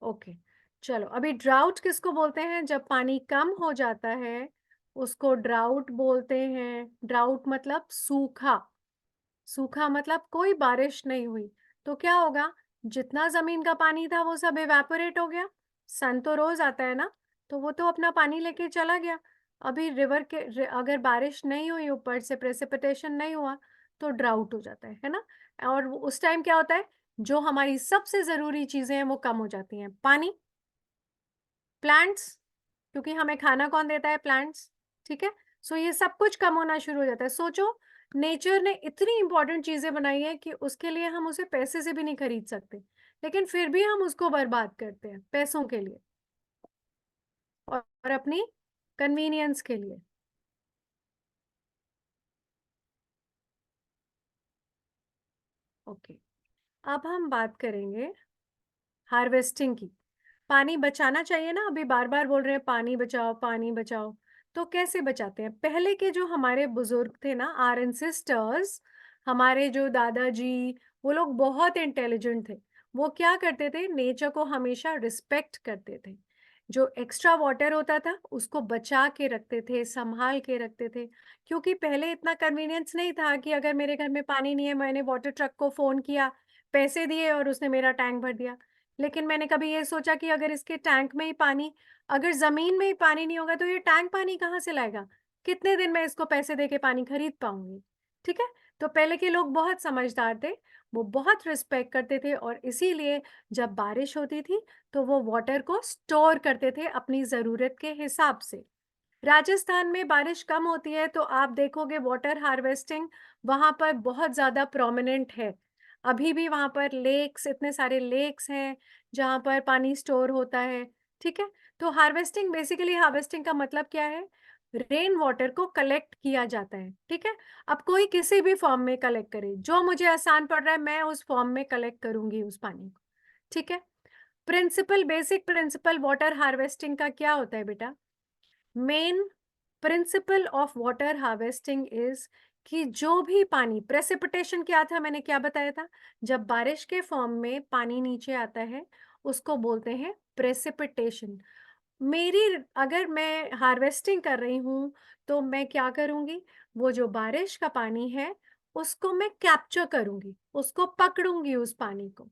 Okay, चलो. अभी drought किसको बोलते हैं? जब पानी कम हो जाता है उसको ड्राउट बोलते हैं. ड्राउट मतलब सूखा. सूखा मतलब कोई बारिश नहीं हुई, तो क्या होगा, जितना जमीन का पानी था वो सब इवेपोरेट हो गया। सन तो रोज आता है ना, तो वो तो अपना पानी लेके चला गया। अभी अगर बारिश नहीं हुई, ऊपर से प्रेसिपिटेशन नहीं हुआ, तो ड्राउट हो जाता है ना। और उस टाइम क्या होता है, जो हमारी सबसे जरूरी चीजें हैं वो कम हो जाती हैं। पानी, प्लांट्स, क्योंकि हमें खाना कौन देता है, प्लांट्स, ठीक है। सो ये सब कुछ कम होना शुरू हो जाता है। सोचो, नेचर ने इतनी इंपॉर्टेंट चीजें बनाई है कि उसके लिए हम उसे पैसे से भी नहीं खरीद सकते, लेकिन फिर भी हम उसको बर्बाद करते हैं पैसों के लिए और अपनी कन्वीनियंस के लिए। ओके, अब हम बात करेंगे हार्वेस्टिंग की। पानी बचाना चाहिए ना, अभी बार बार बोल रहे हैं पानी बचाओ पानी बचाओ। तो कैसे बचाते हैं? पहले के जो हमारे बुजुर्ग थे ना, आवर एंसेस्टर्स, हमारे जो दादाजी, वो लोग बहुत इंटेलिजेंट थे। वो क्या करते थे, नेचर को हमेशा रिस्पेक्ट करते थे। जो एक्स्ट्रा वाटर होता था उसको बचा के रखते थे, संभाल के रखते थे। क्योंकि पहले इतना कन्वीनियंस नहीं था कि अगर मेरे घर में पानी नहीं है, मैंने वाटर ट्रक को फोन किया, पैसे दिए और उसने मेरा टैंक भर दिया। लेकिन मैंने कभी ये सोचा कि अगर इसके टैंक में ही पानी, अगर जमीन में ही पानी नहीं होगा तो ये टैंक पानी कहाँ से लाएगा? कितने दिन में इसको पैसे देके पानी खरीद पाऊंगी? ठीक है। तो पहले के लोग बहुत समझदार थे, वो बहुत रिस्पेक्ट करते थे, और इसीलिए जब बारिश होती थी तो वो वाटर को स्टोर करते थे अपनी जरूरत के हिसाब से। राजस्थान में बारिश कम होती है तो आप देखोगे वाटर हार्वेस्टिंग वहां पर बहुत ज्यादा प्रोमिनेंट है। अभी भी वहां पर लेक्स, इतने सारे लेक्स हैं जहां पर पानी स्टोर होता है। ठीक है। तो हार्वेस्टिंग, बेसिकली हार्वेस्टिंग का मतलब क्या है, रेन वाटर को कलेक्ट किया जाता है। ठीक है। अब कोई किसी भी फॉर्म में कलेक्ट करे, जो मुझे आसान पड़ रहा है मैं उस फॉर्म में कलेक्ट करूंगी उस पानी को। ठीक है। Principle, basic principle water harvesting का क्या होता है बेटा? Main principle of water harvesting is कि जो भी पानी, प्रेसिपिटेशन क्या था, मैंने क्या बताया था, जब बारिश के फॉर्म में पानी नीचे आता है उसको बोलते हैं प्रेसिपिटेशन। मेरी, अगर मैं हार्वेस्टिंग कर रही हूँ तो मैं क्या करूंगी, वो जो बारिश का पानी है उसको मैं कैप्चर करूंगी, उसको पकड़ूंगी उस पानी को।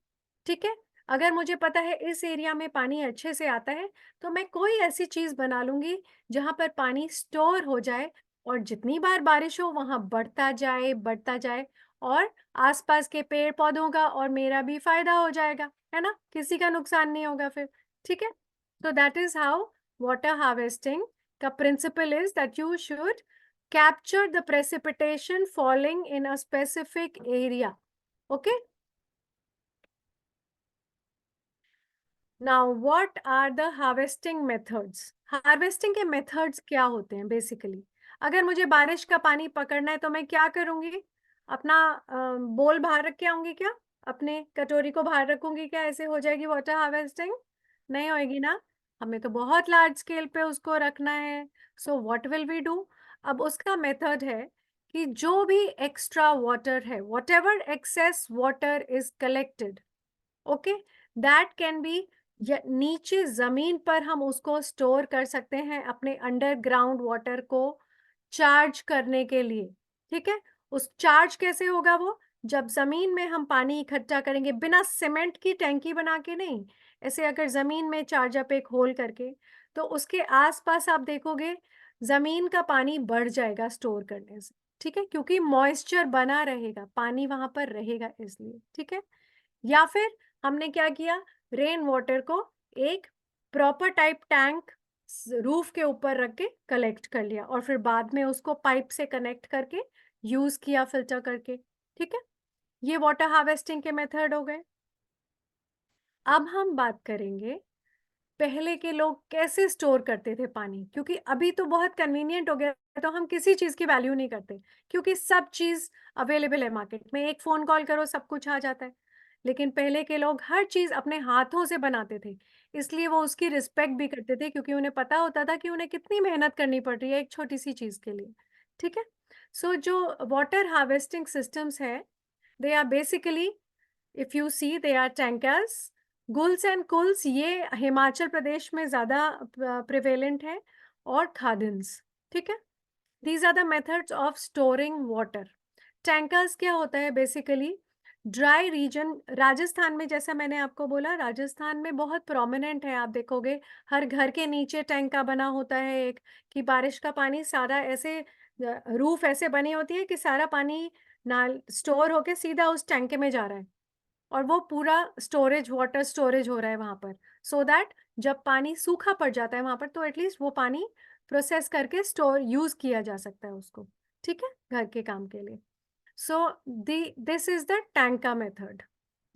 ठीक है। अगर मुझे पता है इस एरिया में पानी अच्छे से आता है तो मैं कोई ऐसी चीज बना लूंगी जहां पर पानी स्टोर हो जाए, और जितनी बार बारिश हो वहां बढ़ता जाए, और आसपास के पेड़ पौधों का और मेरा भी फायदा हो जाएगा, है ना, किसी का नुकसान नहीं होगा फिर। ठीक है। So that is how water harvesting का principle is that you should capture the precipitation falling in a specific area. Okay. Now what are the harvesting methods? Harvesting के methods क्या होते हैं basically? अगर मुझे बारिश का पानी पकड़ना है तो मैं क्या करूंगी, अपना बोल बाहर रख के आऊंगी क्या, अपने कटोरी को बाहर रखूंगी क्या, ऐसे हो जाएगी वाटर हार्वेस्टिंग? नहीं होएगी ना, हमें तो बहुत लार्ज स्केल पे उसको रखना है। So what will we do? अब उसका मेथड है कि जो भी एक्स्ट्रा वाटर है, whatever excess water is collected, okay, that can be, नीचे जमीन पर हम उसको स्टोर कर सकते हैं अपने अंडरग्राउंड वाटर को चार्ज करने के लिए। ठीक है। उस चार्ज कैसे होगा वो, जब जमीन में हम पानी इकट्ठा करेंगे, बिना सीमेंट की टैंकी बना के नहीं, ऐसे अगर जमीन में चार्ज अप एक होल करके, तो उसके आसपास आप देखोगे जमीन का पानी बढ़ जाएगा स्टोर करने से। ठीक है। क्योंकि मॉइस्चर बना रहेगा, पानी वहां पर रहेगा इसलिए। ठीक है। या फिर हमने क्या किया, रेन वाटर को एक प्रॉपर टाइप टैंक रूफ के ऊपर रख के कलेक्ट कर लिया, और फिर बाद में उसको पाइप से कनेक्ट करके यूज किया फिल्टर करके। ठीक है। ये वाटर हार्वेस्टिंग के मेथड हो गए। अब हम बात करेंगे पहले के लोग कैसे स्टोर करते थे पानी, क्योंकि अभी तो बहुत कन्वीनियंट हो गया तो हम किसी चीज की वैल्यू नहीं करते, क्योंकि सब चीज अवेलेबल है मार्केट में, एक फोन कॉल करो सब कुछ आ जाता है। लेकिन पहले के लोग हर चीज अपने हाथों से बनाते थे, इसलिए वो उसकी रिस्पेक्ट भी करते थे, क्योंकि उन्हें पता होता था कि उन्हें कितनी मेहनत करनी पड़ रही है एक छोटी सी चीज के लिए। ठीक है। सो जो वाटर हार्वेस्टिंग सिस्टम्स है, they are basically, if you see, they are tankers, guls and kuls, ये हिमाचल प्रदेश में ज्यादा प्रिवेलेंट है, और खादिन्स। ठीक है। These are the methods of storing water. Tankers क्या होता है बेसिकली, ड्राई रीजन, राजस्थान में, जैसा मैंने आपको बोला, राजस्थान में बहुत प्रोमिनेंट है, आप देखोगे हर घर के नीचे टैंक का बना होता है एक, कि बारिश का पानी सारा ऐसे, रूफ ऐसे बनी होती है कि सारा पानी नाल स्टोर होके सीधा उस टैंक में जा रहा है, और वो पूरा स्टोरेज, वाटर स्टोरेज हो रहा है वहां पर, सो दैट जब पानी सूखा पड़ जाता है वहां पर तो एटलीस्ट वो पानी प्रोसेस करके स्टोर यूज किया जा सकता है उसको, ठीक है, घर के काम के लिए। So this is the tanka method,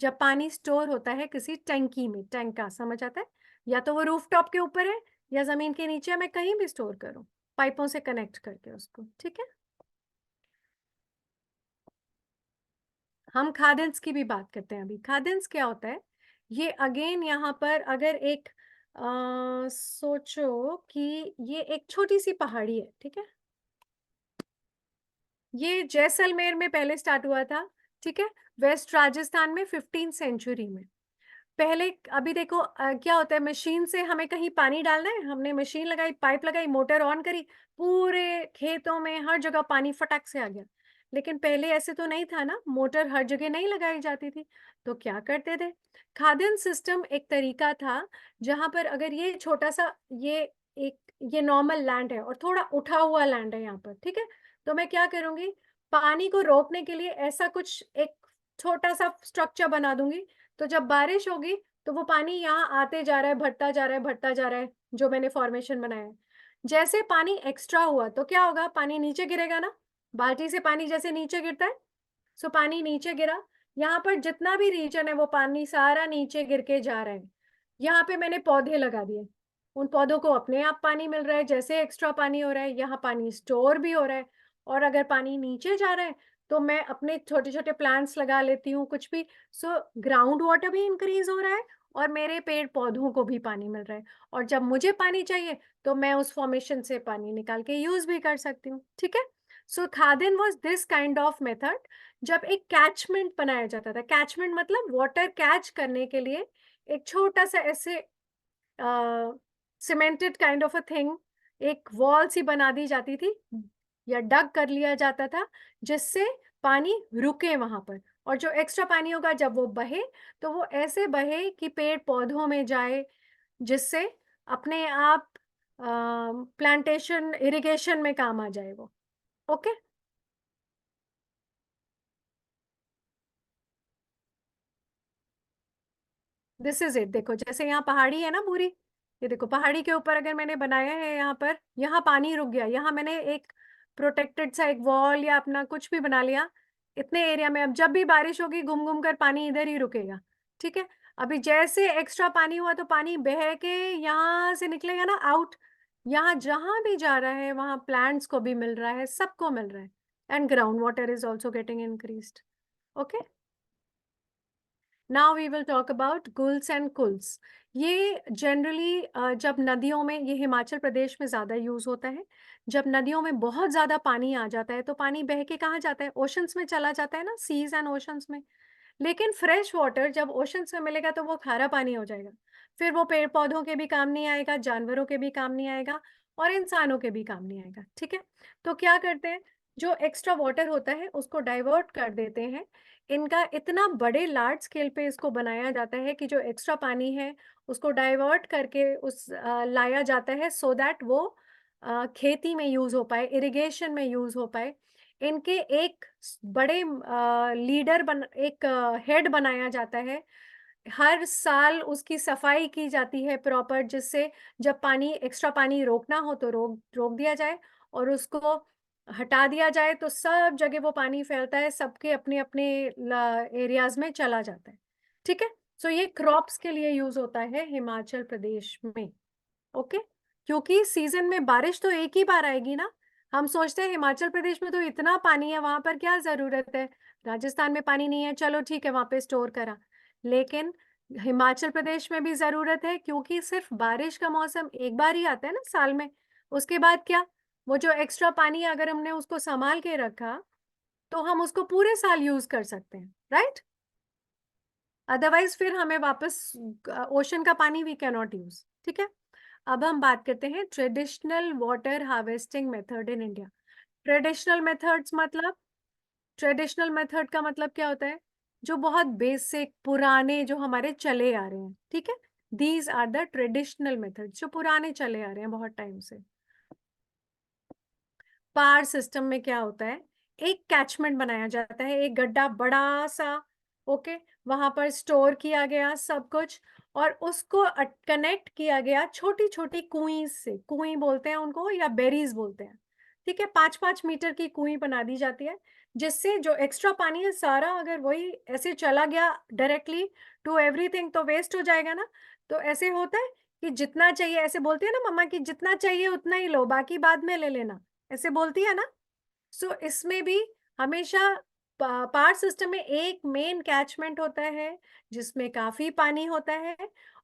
जब पानी स्टोर होता है किसी टैंकी में, टैंका समझ आता है, या तो वो रूफटॉप के ऊपर है या जमीन के नीचे, मैं कहीं भी स्टोर करूं पाइपों से कनेक्ट करके उसको, ठीक है। हम खाद्यान्स की भी बात करते हैं अभी। खाद्यान्स क्या होता है, ये अगेन यहाँ पर अगर एक सोचो कि ये एक छोटी सी पहाड़ी है, ठीक है, ये जैसलमेर में पहले स्टार्ट हुआ था, ठीक है, वेस्ट राजस्थान में 15th सेंचुरी में पहले। अभी देखो क्या होता है, मशीन से हमें कहीं पानी डालना है, हमने मशीन लगाई, पाइप लगाई, मोटर ऑन करी, पूरे खेतों में हर जगह पानी फटाक से आ गया। लेकिन पहले ऐसे तो नहीं था ना, मोटर हर जगह नहीं लगाई जाती थी, तो क्या करते थे, खाद्यान्न सिस्टम एक तरीका था जहां पर अगर ये छोटा सा, ये नॉर्मल लैंड है और थोड़ा उठा हुआ लैंड है यहाँ पर, ठीक है, तो मैं क्या करूंगी, पानी को रोकने के लिए ऐसा कुछ एक छोटा सा स्ट्रक्चर बना दूंगी, तो जब बारिश होगी तो वो पानी यहाँ आते जा रहा है, भरता जा रहा है, भरता जा रहा है, जो मैंने फॉर्मेशन बनाया है। जैसे पानी एक्स्ट्रा हुआ तो क्या होगा, पानी नीचे गिरेगा ना, बाल्टी से पानी जैसे नीचे गिरता है, सो पानी नीचे गिरा, यहाँ पर जितना भी रीजन है वो पानी सारा नीचे गिर के जा रहा है। यहाँ पे मैंने पौधे लगा दिए, उन पौधों को अपने आप पानी मिल रहा है, जैसे एक्स्ट्रा पानी हो रहा है, यहाँ पानी स्टोर भी हो रहा है, और अगर पानी नीचे जा रहा है तो मैं अपने छोटे छोटे प्लांट्स लगा लेती हूँ कुछ भी, सो ग्राउंड वाटर भी इंक्रीज हो रहा है और मेरे पेड़ पौधों को भी पानी मिल रहा है, और जब मुझे पानी चाहिए तो मैं उस फॉर्मेशन से पानी निकाल के यूज भी कर सकती हूँ, ठीक है। सो खाद्यान्न was this kind of method, जब एक कैचमेंट बनाया जाता था, कैचमेंट मतलब वाटर कैच करने के लिए एक छोटा सा ऐसे cemented kind of a thing, एक वॉल सी बना दी जाती थी या डग कर लिया जाता था, जिससे पानी रुके वहां पर, और जो एक्स्ट्रा पानी होगा जब वो बहे तो वो ऐसे बहे कि पेड़ पौधों में जाए, जिससे अपने आप प्लांटेशन इरिगेशन में काम आ जाए वो, ओके। दिस इज इट, देखो जैसे यहाँ पहाड़ी है ना पूरी, ये देखो पहाड़ी के ऊपर अगर मैंने बनाया है यहाँ पर, यहाँ पानी रुक गया, यहाँ मैंने एक प्रोटेक्टेड सा एक वॉल या अपना कुछ भी बना लिया इतने एरिया में, अब जब भी बारिश होगी घूम घूम कर पानी इधर ही रुकेगा, ठीक है। अभी जैसे एक्स्ट्रा पानी हुआ तो पानी बह के यहाँ से निकलेगा ना आउट, यहाँ जहां भी जा रहा है वहां प्लांट्स को भी मिल रहा है, सबको मिल रहा है, and ground water is also getting increased, okay. Now we will talk about guls and kuls. ये जनरली जब नदियों में, ये हिमाचल प्रदेश में ज़्यादा यूज़ होता है, जब नदियों में बहुत ज़्यादा पानी आ जाता है तो पानी बह के कहाँ जाता है, ओशंस में चला जाता है ना, सीज एंड ओशंस में। लेकिन फ्रेश वाटर जब ओशंस में मिलेगा तो वो खारा पानी हो जाएगा, फिर वो पेड़ पौधों के भी काम नहीं आएगा, जानवरों के भी काम नहीं आएगा, और इंसानों के भी काम नहीं आएगा, ठीक है। तो क्या करते हैं, जो एक्स्ट्रा वाटर होता है उसको डाइवर्ट कर देते हैं, इनका इतना बड़े लार्ज स्केल पे इसको बनाया जाता है कि जो एक्स्ट्रा पानी है उसको डाइवर्ट करके लाया जाता है, सो दैट वो खेती में यूज हो पाए, इरिगेशन में यूज हो पाए। इनके एक बड़े लीडर एक हेड बनाया जाता है, हर साल उसकी सफाई की जाती है प्रॉपर, जिससे जब पानी एक्स्ट्रा पानी रोकना हो तो रोक दिया जाए, और उसको हटा दिया जाए तो सब जगह वो पानी फैलता है, सबके अपने अपने एरियाज में चला जाता है, ठीक है। सो ये क्रॉप्स के लिए यूज होता है हिमाचल प्रदेश में, ओके। क्योंकि सीजन में बारिश तो एक ही बार आएगी ना, हम सोचते हैं हिमाचल प्रदेश में तो इतना पानी है, वहां पर क्या जरूरत है, राजस्थान में पानी नहीं है, चलो ठीक है वहां पे स्टोर करा, लेकिन हिमाचल प्रदेश में भी जरूरत है, क्योंकि सिर्फ बारिश का मौसम एक बार ही आता है ना साल में, उसके बाद क्या, वो जो एक्स्ट्रा पानी है अगर हमने उसको संभाल के रखा तो हम उसको पूरे साल यूज कर सकते हैं, राइट। अदरवाइज फिर हमें वापस ओशन का पानी वी कैन नॉट यूज, ठीक है। अब हम बात करते हैं traditional water harvesting method in India. Traditional methods मतलब ट्रेडिशनल मेथड का मतलब क्या होता है? जो बहुत बेसिक पुराने जो हमारे चले आ रहे हैं, ठीक है, these are the traditional method जो पुराने चले आ रहे हैं बहुत टाइम से। पार सिस्टम में क्या होता है? एक कैचमेंट बनाया जाता है, एक गड्ढा बड़ा सा, ओके, वहां पर स्टोर किया गया सब कुछ, और उसको कनेक्ट किया गया छोटी छोटी कुएं से, कुएं बोलते हैं उनको या बेरीज बोलते हैं, ठीक है, 5-5 मीटर की कुएं बना दी जाती है, जिससे जो एक्स्ट्रा पानी है सारा अगर वही ऐसे चला गया डायरेक्टली टू एवरीथिंग तो वेस्ट हो जाएगा ना। तो ऐसे होता है कि जितना चाहिए, ऐसे बोलते हैं ना मम्मा कि जितना चाहिए उतना ही लो, बाकी बाद में ले लेना, ऐसे बोलती है ना। सो इसमें भी हमेशा पावर सिस्टम में एक मेन कैचमेंट होता है जिसमें काफी पानी होता है,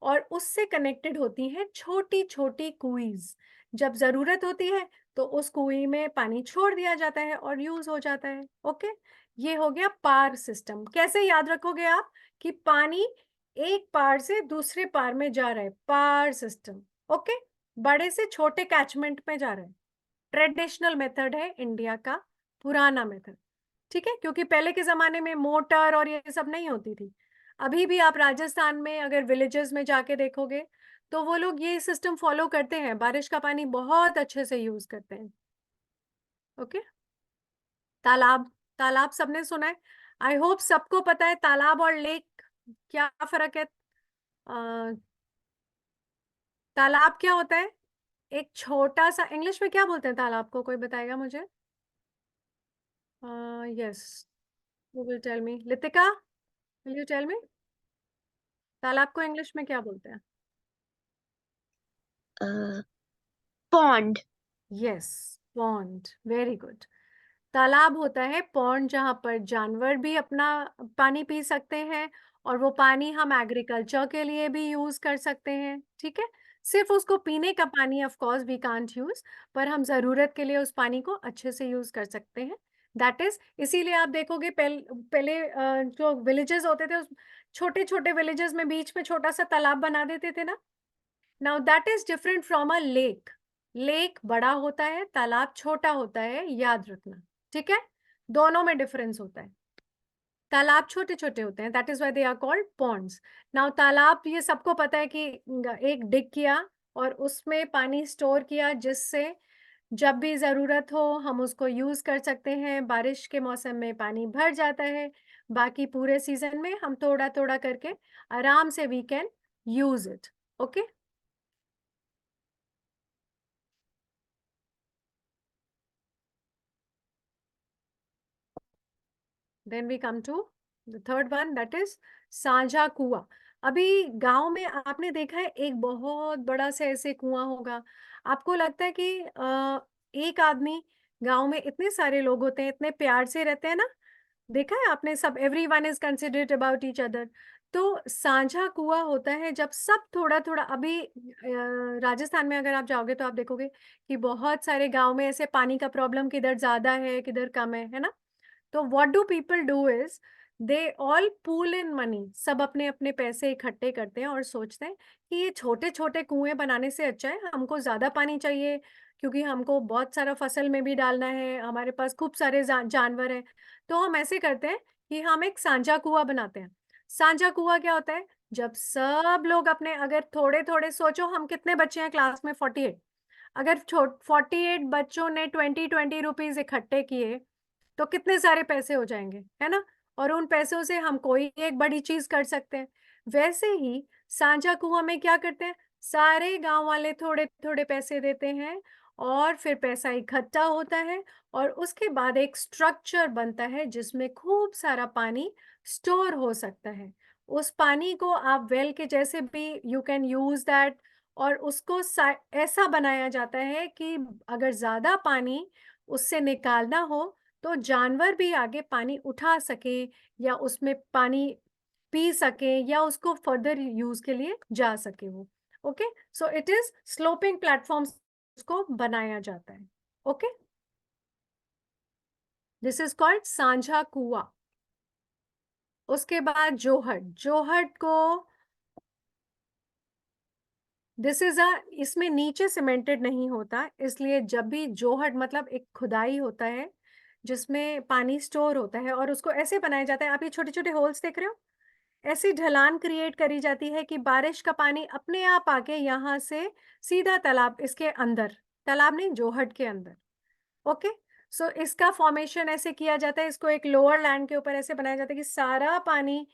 और उससे कनेक्टेड होती हैं छोटी छोटी कुईज। जब जरूरत होती है तो उस कुई में पानी छोड़ दिया जाता है और यूज हो जाता है। ओके, ये हो गया पार सिस्टम। कैसे याद रखोगे आप कि पानी एक पार से दूसरे पार में जा रहा है? पार सिस्टम, ओके, बड़े से छोटे कैचमेंट में जा रहा है। ट्रेडिशनल मेथड है इंडिया का, पुराना मेथड, ठीक है, क्योंकि पहले के जमाने में मोटर और ये सब नहीं होती थी। अभी भी आप राजस्थान में अगर विलेजेस में जाके देखोगे तो वो लोग ये सिस्टम फॉलो करते हैं, बारिश का पानी बहुत अच्छे से यूज करते हैं। ओके, तालाब, तालाब सबने सुना है, आई होप सबको पता है तालाब और लेक क्या फर्क है। तालाब क्या होता है? एक छोटा सा, इंग्लिश में क्या बोलते हैं तालाब को, कोई बताएगा मुझे? Yes, who will tell me? लितिका, will you tell me? तालाब को इंग्लिश में क्या बोलते हैं? Pond. Yes, pond, very good. तालाब होता है पॉन्ड जहां पर जानवर भी अपना पानी पी सकते हैं, और वो पानी हम एग्रीकल्चर के लिए भी यूज कर सकते हैं, ठीक है। सिर्फ उसको पीने का पानी of course we can't use, पर हम जरूरत के लिए उस पानी को अच्छे से यूज कर सकते हैं। दैट इज, इसीलिए आप देखोगे पहले जो विलेजेस होते थे उस छोटे छोटे विलेजेस में बीच में छोटा सा तालाब बना देते थे ना। Now that is different from a lake. Lake बड़ा होता है, तालाब छोटा होता है, याद रखना, ठीक है, दोनों में डिफरेंस होता है। तालाब छोटे छोटे होते हैं, that is why they are called ponds. Now तालाब, ये सबको पता है कि एक डिग किया और उसमें पानी स्टोर किया, जिससे जब भी जरूरत हो हम उसको यूज कर सकते हैं। बारिश के मौसम में पानी भर जाता है, बाकी पूरे सीजन में हम थोड़ा थोड़ा करके आराम से we can use it. Okay, then we come to the third one, that is साझा कुआं। अभी गांव में आपने देखा है एक बहुत बड़ा सा ऐसे कुआं होगा, आपको लगता है कि एक आदमी, गांव में इतने सारे लोग होते हैं, इतने प्यार से रहते हैं ना, देखा है आपने, सब everyone is considerate about each other. तो साझा कुआं होता है जब सब थोड़ा थोड़ा, अभी राजस्थान में अगर आप जाओगे तो आप देखोगे कि बहुत सारे गांव में ऐसे पानी का प्रॉब्लम, किधर ज्यादा है किधर कम है ना। तो what do people do is they all pool in money, सब अपने अपने पैसे इकट्ठे करते हैं और सोचते हैं कि ये छोटे छोटे कुएं बनाने से अच्छा है, हमको ज्यादा पानी चाहिए क्योंकि हमको बहुत सारा फसल में भी डालना है, हमारे पास खूब सारे जानवर हैं, तो हम ऐसे करते हैं कि हम एक सांझा कुआं बनाते हैं। सांझा कुआं क्या होता है? जब सब लोग अपने, अगर थोड़े थोड़े, सोचो हम कितने बच्चे हैं क्लास में, 48, अगर 48 बच्चों ने 20-20 रुपीज इकट्ठे किए तो कितने सारे पैसे हो जाएंगे, है ना, और उन पैसों से हम कोई एक बड़ी चीज कर सकते हैं। वैसे ही सांझा कुआं में क्या करते हैं, सारे गांव वाले थोड़े थोड़े पैसे देते हैं, और फिर पैसा इकट्ठा होता है, और उसके बाद एक स्ट्रक्चर बनता है जिसमें खूब सारा पानी स्टोर हो सकता है। उस पानी को आप वेल के जैसे भी यू कैन यूज दैट, और उसको ऐसा बनाया जाता है कि अगर ज्यादा पानी उससे निकालना हो तो जानवर भी आगे पानी उठा सके, या उसमें पानी पी सके, या उसको फर्दर यूज के लिए जा सके वो। Okay, so it is sloping platforms को बनाया जाता है। ओके, दिस इज कॉल्ड सांझा कुआं। उसके बाद जोहड़, जोहड़ को दिस इज अ, इसमें नीचे सीमेंटेड नहीं होता, इसलिए जब भी जोहड़ मतलब एक खुदाई होता है, जिसमें पानी स्टोर होता है, और उसको ऐसे बनाया जाता है, आप ये छोटे छोटे होल्स देख रहे हो, ऐसी ढलान क्रिएट करी जाती है कि बारिश का पानी अपने आप आके यहाँ से सीधा तालाब, इसके अंदर, तालाब नहीं, जोहड़ के अंदर। ओके, सो इसका फॉर्मेशन ऐसे किया जाता है, इसको एक लोअर लैंड के ऊपर ऐसे बनाया जाता है कि सारा पानी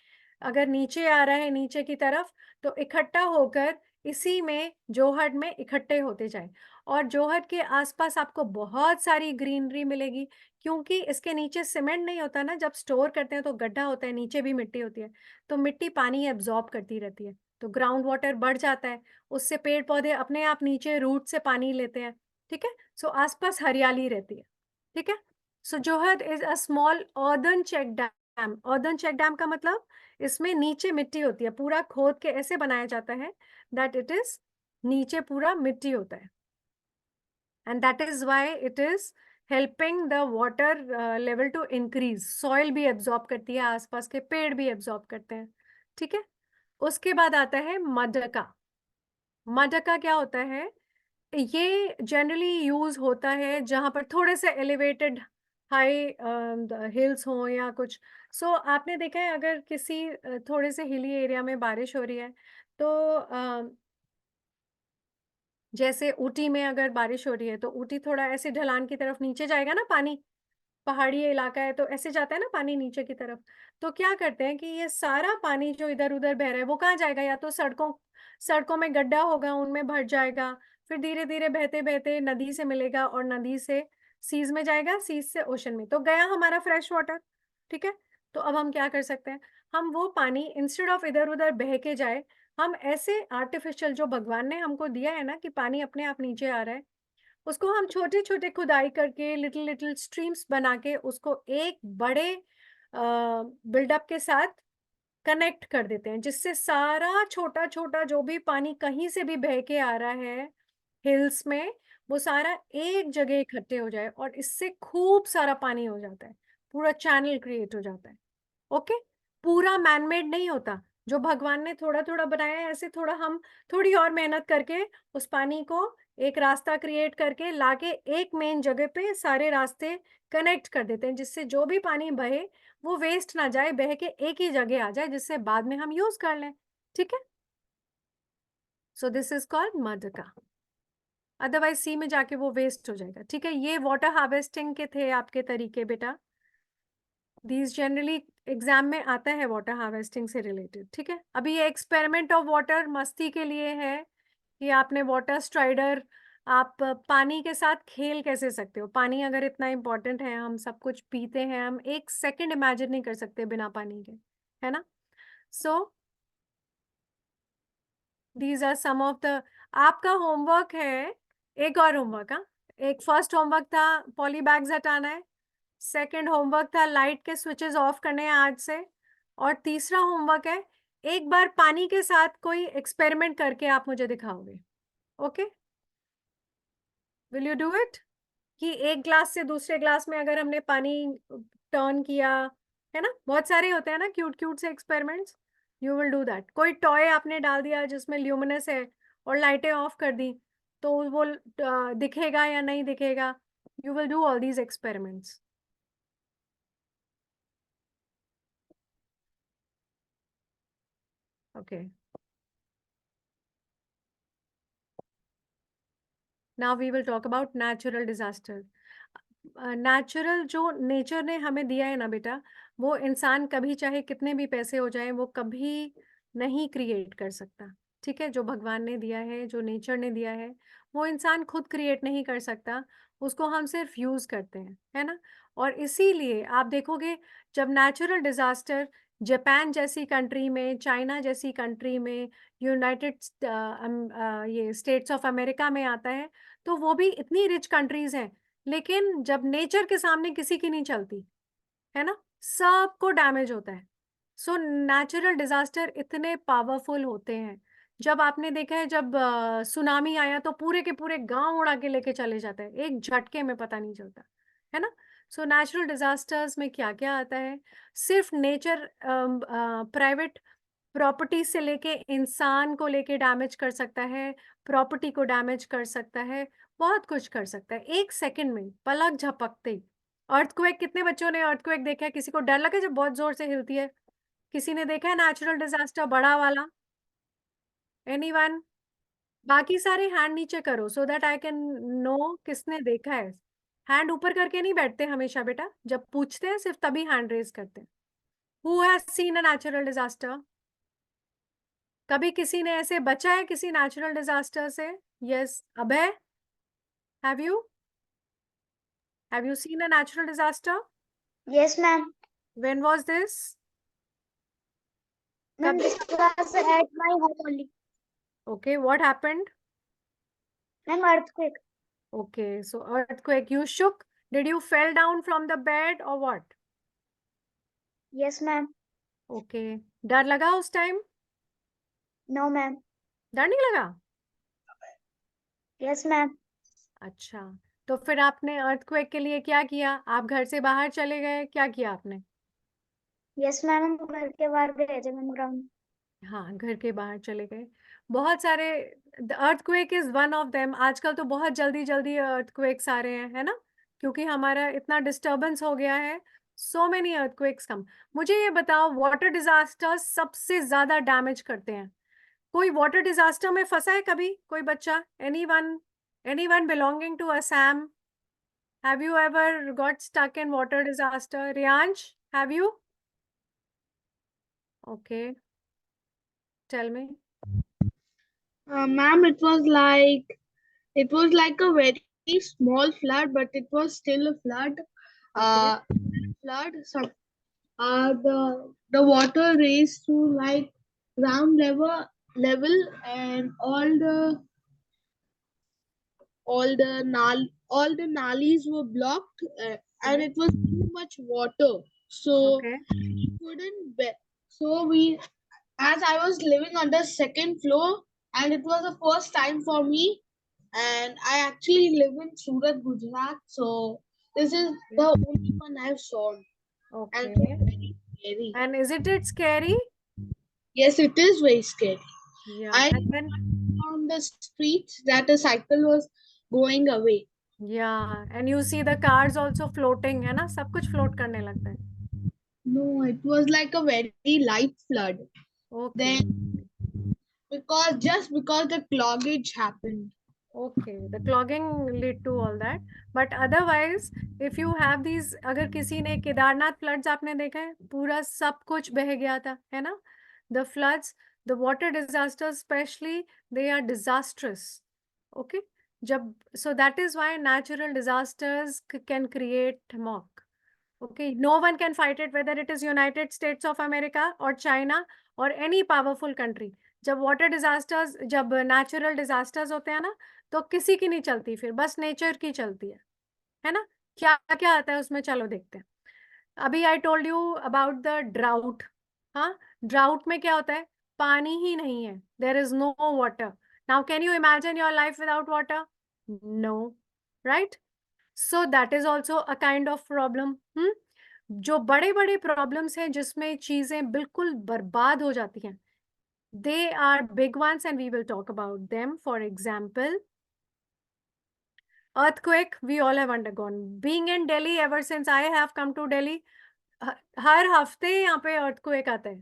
अगर नीचे आ रहा है नीचे की तरफ, तो इकट्ठा होकर इसी में जोहड़ में इकट्ठे होते जाए। और जोहड़ के आसपास आपको बहुत सारी ग्रीनरी मिलेगी, क्योंकि इसके नीचे सीमेंट नहीं होता ना, जब स्टोर करते हैं तो गड्ढा होता है, नीचे भी मिट्टी होती है, तो मिट्टी पानी एब्जॉर्ब करती रहती है, तो ग्राउंड वाटर बढ़ जाता है, उससे पेड़ पौधे अपने आप नीचे रूट से पानी लेते हैं। ठीक है, सो आसपास हरियाली रहती है। ठीक है, so johad is a small earthen check dam. Earthen check dam का मतलब इसमें नीचे मिट्टी होती है, पूरा खोद के ऐसे बनाया जाता है दैट इट इज नीचे पूरा मिट्टी होता है, and that is why it is helping the water level to increase. Soil भी एब्जॉर्ब करती है, आसपास के पेड़ भी एब्जॉर्ब करते हैं। ठीक है, उसके बाद आता है मडका। मडका क्या होता है? ये जनरली यूज होता है जहां पर थोड़े से एलिवेटेड हाई हिल्स हों या कुछ। सो आपने देखा है अगर किसी थोड़े से हिली एरिया में बारिश हो रही है, तो जैसे ऊटी में अगर बारिश हो रही है, तो ऊटी थोड़ा ऐसे ढलान की तरफ नीचे जाएगा ना पानी, पहाड़ी इलाका है तो ऐसे जाता है ना पानी नीचे की तरफ। तो क्या करते हैं कि ये सारा पानी जो इधर उधर बह रहा है वो कहाँ जाएगा? या तो सड़कों में गड्ढा होगा, उनमें भर जाएगा, फिर धीरे धीरे बहते बहते नदी से मिलेगा, और नदी से सीज में जाएगा, सीज से ओशन में, तो गया हमारा फ्रेश वाटर। ठीक है, तो अब हम क्या कर सकते हैं? हम वो पानी इंस्टेड ऑफ इधर उधर बह के जाए, हम ऐसे आर्टिफिशियल जो भगवान ने हमको दिया है ना कि पानी अपने आप नीचे आ रहा है, उसको हम छोटे छोटे खुदाई करके लिटिल लिटिल स्ट्रीम्स बना के उसको एक बड़े बिल्डअप के साथ कनेक्ट कर देते हैं, जिससे सारा छोटा छोटा जो भी पानी कहीं से भी बह के आ रहा है हिल्स में, वो सारा एक जगह इकट्ठे हो जाए, और इससे खूब सारा पानी हो जाता है, पूरा चैनल क्रिएट हो जाता है। ओके, पूरा मैनमेड नहीं होता, जो भगवान ने थोड़ा थोड़ा बनाया है, ऐसे थोड़ा हम थोड़ी और मेहनत करके उस पानी को एक रास्ता क्रिएट करके लाके एक मेन जगह पे सारे रास्ते कनेक्ट कर देते हैं, जिससे जो भी पानी बहे वो वेस्ट ना जाए, बह के एक ही जगह आ जाए, जिससे बाद में हम यूज कर लें। ठीक है, so this is called madka, otherwise sea में जाके वो वेस्ट हो जाएगा। ठीक है, ये वाटर हार्वेस्टिंग के थे आपके तरीके बेटा, दीज जनरली एग्जाम में आता है वाटर हार्वेस्टिंग से रिलेटेड। ठीक है, अभी ये एक्सपेरिमेंट ऑफ वाटर मस्ती के लिए है कि आपने वाटर स्ट्राइडर, आप पानी के साथ खेल कैसे सकते हो। पानी अगर इतना इम्पोर्टेंट है, हम सब कुछ पीते हैं, हम एक सेकंड इमेजिन नहीं कर सकते बिना पानी के, है ना। So these are some of the, आपका होमवर्क है, एक और होमवर्क, हाँ, एक फर्स्ट होमवर्क था पॉली बैग्स हटाना है, सेकंड होमवर्क था लाइट के स्विचेस ऑफ करने हैं आज से, और तीसरा होमवर्क है एक बार पानी के साथ कोई एक्सपेरिमेंट करके आप मुझे दिखाओगे। Okay, will you do it? कि एक ग्लास से दूसरे ग्लास में अगर हमने पानी टर्न किया, है ना, बहुत सारे होते हैं ना क्यूट क्यूट से experiments, you will do that. कोई टॉय आपने डाल दिया जिसमें ल्यूमिनस है और लाइटें ऑफ कर दी, तो वो दिखेगा या नहीं दिखेगा, you will do all these experiments. Okay, now we will talk about natural disaster. Natural जो नेचर ने हमें दिया है ना बेटा, वो इंसान कभी चाहे कितने भी पैसे हो जाए वो कभी नहीं क्रिएट कर सकता। ठीक है, जो भगवान ने दिया है, जो नेचर ने दिया है, वो इंसान खुद क्रिएट नहीं कर सकता, उसको हम सिर्फ यूज करते हैं, है ना। और इसीलिए आप देखोगे जब नेचुरल डिजास्टर जापान जैसी कंट्री में, चाइना जैसी कंट्री में, यूनाइटेड ये स्टेट्स ऑफ अमेरिका में आता है, तो वो भी इतनी रिच कंट्रीज हैं, लेकिन जब नेचर के सामने किसी की नहीं चलती, है ना, सबको डैमेज होता है। सो नेचुरल डिजास्टर इतने पावरफुल होते हैं। जब आपने देखा है जब सुनामी आया तो पूरे के पूरे गांव उड़ा के लेके चले जाते हैं, एक झटके में पता नहीं चलता, है ना। सो नेचुरल डिजास्टर्स में क्या क्या आता है? सिर्फ नेचर प्राइवेट प्रॉपर्टी से लेके इंसान को लेके डैमेज कर सकता है, प्रॉपर्टी को डैमेज कर सकता है, बहुत कुछ कर सकता है एक सेकंड में, पलक झपकते ही। अर्थक्वेक, कितने बच्चों ने अर्थक्वेक देखा है? किसी को डर लगे जब बहुत जोर से हिलती है? किसी ने देखा है नेचुरल डिजास्टर बड़ा वाला? एनीवन? बाकी सारे हैंड नीचे करो so that I can know किसने देखा है। हैंड ऊपर करके नहीं बैठते हमेशा बेटा, जब पूछते हैं सिर्फ तभी हैंड रेज करते हैं। Who has seen a natural disaster? कभी किसी ने ऐसे बचा है किसी नेचुरल डिजास्टर से? Yes, Abhay, have you seen a natural disaster? Yes, ma'am. When was this? Ma'am, this was at my home only. Okay, what happened? Ma'am, earthquake. Okay, so earthquake, you shook? Did you fell down from the bed or what? Yes, ma'am. Okay, डर लगा उस time? No, ma'am. डर नहीं लगा? Yes, ma'am. अच्छा, तो फिर आपने earthquake के लिए क्या किया? आप घर से बाहर चले गए, क्या किया आपने? Yes, ma'am. हम घर के बाहर गए थे मैम ग्राउंड। हाँ, घर के बाहर चले गए। बहुत सारे earthquake is one of them। आजकल तो बहुत जल्दी जल्दी earthquakes आ रहे हैं, है ना? क्योंकि हमारा इतना डिस्टर्बेंस हो गया है। सो मेनी earthquakes कम। मुझे ये बताओ, वाटर डिजास्टर्स सबसे ज्यादा डैमेज करते हैं। कोई वाटर डिजास्टर में फंसा है कभी? कोई बच्चा? Anyone belonging to Assam? Have you ever got stuck in water disaster? Riyansh, have you? Okay, tell me. Ma'am, it was like a very small flood, but it was still a flood. Some the water raised to like ground level, and all the nallies were blocked, and it was too much water, so Okay. we couldn't so we, as I was living on the second floor, and it was the first time for me, and I actually live in Surat, Gujarat, so this is the only one I've saw, and it Okay. was very scary. And isn't it scary? Yes, it is very scary. Yeah. I And then, on the streets that a cycle was going away. yeah, and you see the cars also floating, है ना? सब कुछ float करने लगता है। No, it was like a very light flood. Okay. Then, because the cloggage happened. Okay, the clogging lead to all that, but otherwise if you have these, अगर किसी ने केदारनाथ floods आपने देखा है, पूरा सब कुछ बह गया था, है ना? The floods, the water disasters especially, they are disastrous. Okay, जब, so that is why natural disasters can create havoc. Okay, no one can fight it, whether it is United States of America or China or any powerful country. जब water disasters, जब natural disasters होते हैं ना, तो किसी की नहीं चलती, फिर बस नेचर की चलती है ना? क्या क्या आता है उसमें, चलो देखते हैं। अभी I told you about the drought. हाँ, ड्राउट में क्या होता है? पानी ही नहीं है, there is no water. Now can you imagine your life without water? No, right? So that is also a kind of problem. जो बड़े बड़े प्रॉब्लम्स हैं जिसमें चीजें बिल्कुल बर्बाद हो जाती हैं, they are big ones and we will talk about them. For example, earthquake, we all have undergone. Being in Delhi, ever since I have come to Delhi, हर हफ्ते यहाँ पे earthquake आता है।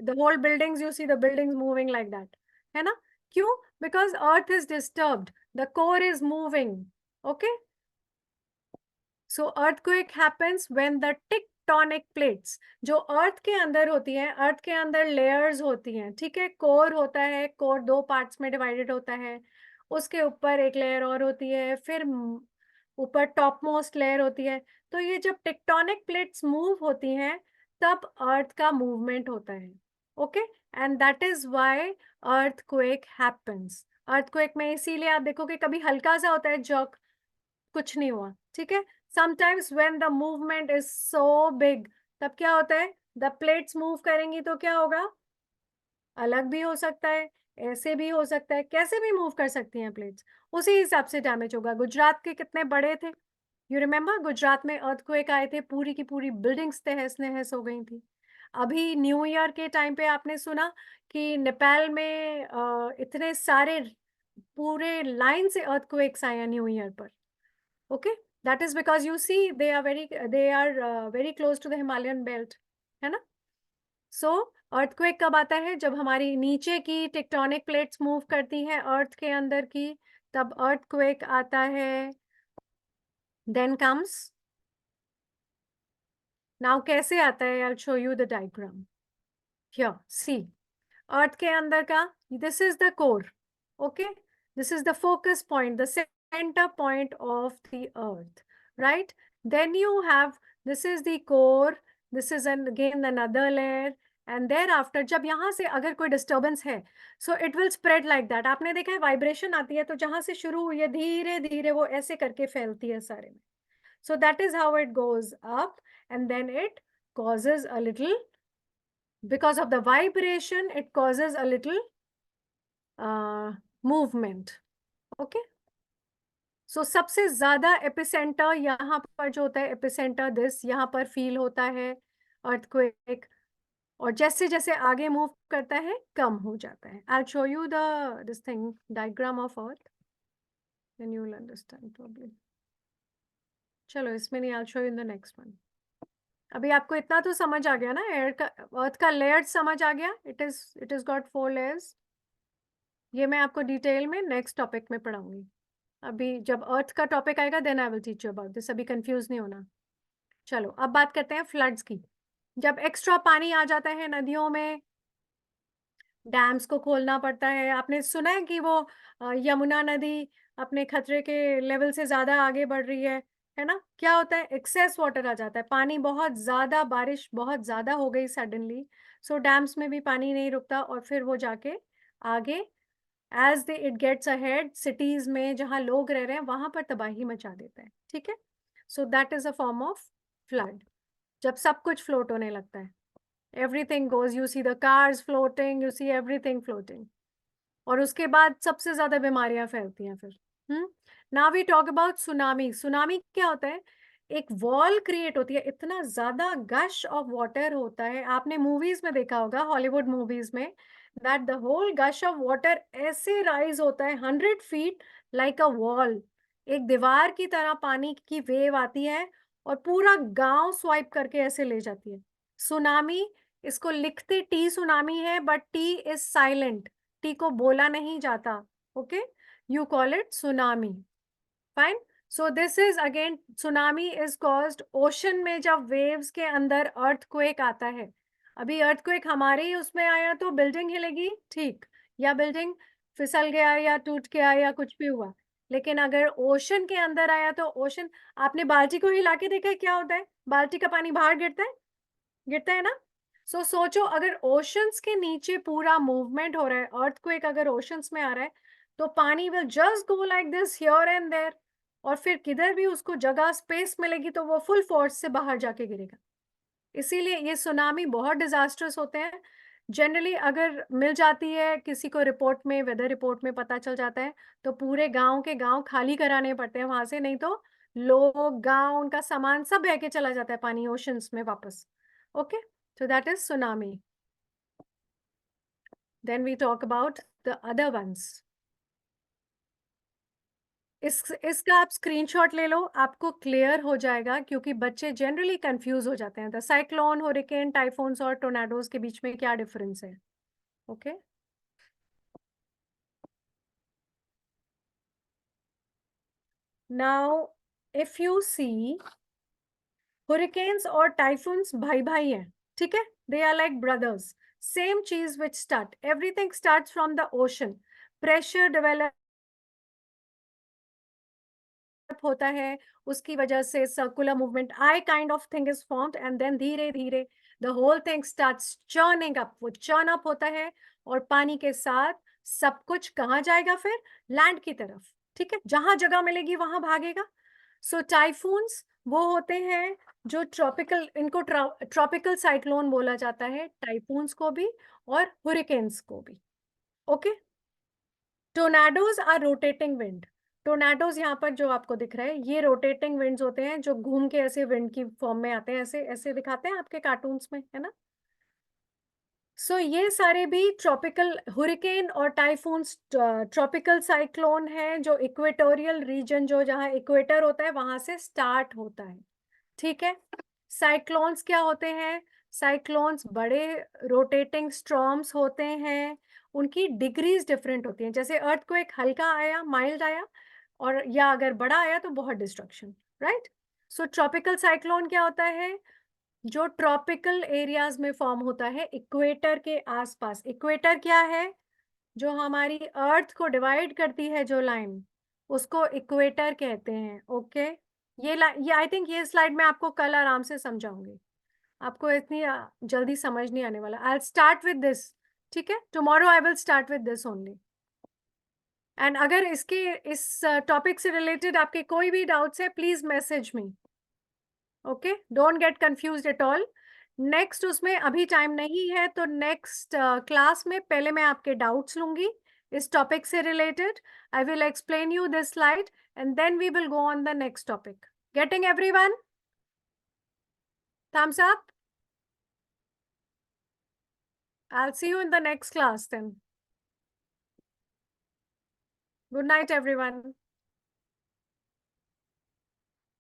The whole buildings, you see the buildings moving like that, है ना? क्यों? Because earth is disturbed, the core is moving. Okay, so earthquake happens when the tectonic plates, जो अर्थ के अंदर होती हैं, अर्थ के अंदर लेयर्स होती हैं, ठीक है? कोर होता है, कोर दो पार्ट्स में डिवाइडेड होता है, उसके ऊपर एक लेयर और होती है, फिर ऊपर टॉप मोस्ट लेयर होती है। तो ये जब टेक्टोनिक प्लेट्स मूव होती हैं तब अर्थ का मूवमेंट होता है। Okay, and that is why earthquake happens. Earthquake में इसीलिए आप देखोगे कभी हल्का सा होता है जर्क, कुछ नहीं हुआ, ठीक है? Sometimes when the movement is so big, तब क्या होता है? द प्लेट्स मूव करेंगी तो क्या होगा? अलग भी हो सकता है, ऐसे भी हो सकता है, कैसे भी मूव कर सकती हैं प्लेट्स, उसी हिसाब से डैमेज होगा। गुजरात के कितने बड़े थे, यू रिमेम्बर? गुजरात में अर्थक्वेक आए थे, पूरी की पूरी बिल्डिंग्स तहस नहस हो गई थी। अभी न्यू ईयर के टाइम पे आपने सुना कि नेपाल में इतने सारे पूरे लाइन से अर्थक्वेक्स आए न्यू ईयर पर। Okay, That is because you see they are very close to the Himalayan belt, है ना? So earthquake कब आता है? जब हमारी नीचे की टेक्टोनिक प्लेट्स मूव करती हैं अर्थ के अंदर की, तब earthquake आता है. Then comes, now कैसे आता है? I'll show you the diagram. Here, see, अर्थ के अंदर का, this is the core, okay? This is the focus point, the center point of the earth, right? Then you have, this is the core, this is again another layer, and thereafter जब यहाँ से अगर कोई disturbance है, so it will spread like that. आपने देखा है vibration आती है तो जहाँ से शुरू हुई है धीरे धीरे वो ऐसे करके फैलती है सारे में. So that is how it goes up, and then it causes a little, because of the vibration, it causes a little movement. Okay. So सबसे ज्यादा एपिसेंटर यहाँ पर जो होता है, एपिसेंटर दिस यहाँ पर फील होता है earthquake, और जैसे जैसे आगे मूव करता है कम हो जाता है. I'll show you this thing diagram of earth, then you will understand probably. चलो इसमें नहीं, I'll show you in the next one. अभी आपको इतना तो समझ आ गया ना, एयर का, अर्थ का लेयर समझ आ गया. It is got 4 layers. ये मैं आपको डिटेल में नेक्स्ट टॉपिक में पढ़ाऊंगी. अभी जब अर्थ का टॉपिक आएगा then I will teach you about this. अभी कंफ्यूज नहीं होना. चलो अब बात करते हैं फ्लड्स की. जब एक्स्ट्रा पानी आ जाता है नदियों में, डैम्स को खोलना पड़ता है. आपने सुना है कि वो यमुना नदी अपने खतरे के लेवल से ज्यादा आगे बढ़ रही है ना? क्या होता है, एक्सेस वाटर आ जाता है, पानी बहुत ज्यादा, बारिश बहुत ज्यादा हो गई सडनली, सो डैम्स में भी पानी नहीं रुकता, और फिर वो जाके आगे as it gets ahead, cities में जहाँ लोग रह रहे हैं वहां पर तबाही मचा देता है. ठीक है, so that is a form of flood. जब सब कुछ फ्लोट होने लगता है, everything goes, you see the cars floating, you see everything floating, और उसके बाद सबसे ज्यादा बीमारियां फैलती हैं फिर. Now we talk about tsunami. Tsunami क्या होता है? एक वॉल क्रिएट होती है, इतना ज्यादा गश ऑफ वाटर होता है. आपने मूवीज में देखा होगा, हॉलीवुड मूवीज में, that the whole gush of water ऐसे राइज होता है 100 फीट लाइक अ वॉल. एक दीवार की तरह पानी की वेव आती है और पूरा गांव स्वाइप करके ऐसे ले जाती है. सुनामी, इसको लिखते टी सुनामी है, but T is silent, T को बोला नहीं जाता. Okay, you call it tsunami. Fine. So this is again, tsunami is caused ocean में जब waves के अंदर earthquake आता है. अभी earthquake हमारे ही उसमें आया तो बिल्डिंग हिलेगी, ठीक, या बिल्डिंग फिसल गया या टूट गया या कुछ भी हुआ. लेकिन अगर ओशन के अंदर आया तो ओशन, आपने बाल्टी को हिला के देखा है क्या होता है? बाल्टी का पानी बाहर गिरता है ना? सो सोचो अगर ओशंस के नीचे पूरा मूवमेंट हो रहा है, earthquake अगर ओशंस में आ रहा है, तो पानी will just go like this here and there, और फिर किधर भी उसको जगह स्पेस मिलेगी तो वो फुल फोर्स से बाहर जाके गिरेगा. इसीलिए ये सुनामी बहुत डिजास्टर्स होते हैं. जनरली अगर मिल जाती है किसी को रिपोर्ट में, वेदर रिपोर्ट में पता चल जाता है, तो पूरे गांव के गांव खाली कराने पड़ते हैं वहां से, नहीं तो लोग, गांव, उनका सामान सब बह के चला जाता है पानी ओशंस में वापस. Okay, so that is tsunami. Then we talk about the other ones. इसका आप स्क्रीनशॉट ले लो, आपको क्लियर हो जाएगा, क्योंकि बच्चे जनरली कंफ्यूज हो जाते हैं. द साइक्लोन, हुरिकेन, टाइफून्स और टोर्नाडोज के बीच में क्या डिफरेंस है. Okay, now if you see, hurricanes और टाइफून्स भाई भाई हैं, ठीक है, they are like brothers. Same चीज which start, everything starts from the ocean. Pressure develop होता है, उसकी वजह से circular movement, I kind of thing is formed, and then धीरे धीरे the whole thing starts churning up. वो चर्न अप होता है, और पानी के साथ सब कुछ कहाँ जाएगा फिर? लैंड की तरफ. ठीक है, जहां जगह मिलेगी वहां भागेगा. सो टाइफून्स वो होते हैं जो ट्रॉपिकल, इनको ट्रॉपिकल साइक्लोन बोला जाता है, टाइफून्स को भी और हुरिकेन्स को भी. Okay, tornadoes are rotating wind. Tornadoes यहाँ पर जो आपको दिख रहा है, ये रोटेटिंग विंड्स होते हैं जो घूम के ऐसे विंड की फॉर्म में आते हैं, ऐसे ऐसे दिखाते हैं आपके कार्टून्स में, है ना? सो ये सारे भी ट्रॉपिकल हुरिकेन और टाइफून्स ट्रॉपिकल साइक्लोन है जो इक्वेटोरियल रीजन, जो जहाँ इक्वेटर होता है वहां से स्टार्ट होता है, ठीक है। साइक्लोन्स क्या होते हैं? साइक्लोन्स बड़े रोटेटिंग स्टॉर्म्स होते हैं, उनकी डिग्रीज डिफरेंट होती हैं। जैसे अर्थक्वेक हल्का आया, माइल्ड आया, और या अगर बड़ा आया तो बहुत डिस्ट्रक्शन, राइट। सो ट्रॉपिकल साइक्लोन क्या होता है? जो ट्रॉपिकल एरियाज में फॉर्म होता है इक्वेटर के आसपास। इक्वेटर क्या है? जो हमारी अर्थ को डिवाइड करती है जो लाइन, उसको इक्वेटर कहते हैं, ओके। ये आई थिंक ये स्लाइड में आपको कल आराम से समझाऊंगी, आपको इतनी जल्दी समझ नहीं आने वाला। आई स्टार्ट विद दिस, ठीक है। Tomorrow I will start with this only. And अगर इस टॉपिक से रिलेटेड आपके कोई भी डाउट्स है, please message me, okay. Don't get confused at all. Next उसमें अभी टाइम नहीं है, तो नेक्स्ट क्लास में पहले मैं आपके डाउट्स लूंगी इस टॉपिक से related. I will explain you this slide and then we will go on the next topic. Getting everyone? thumbs up? I'll see you in the next class then. Good night, everyone.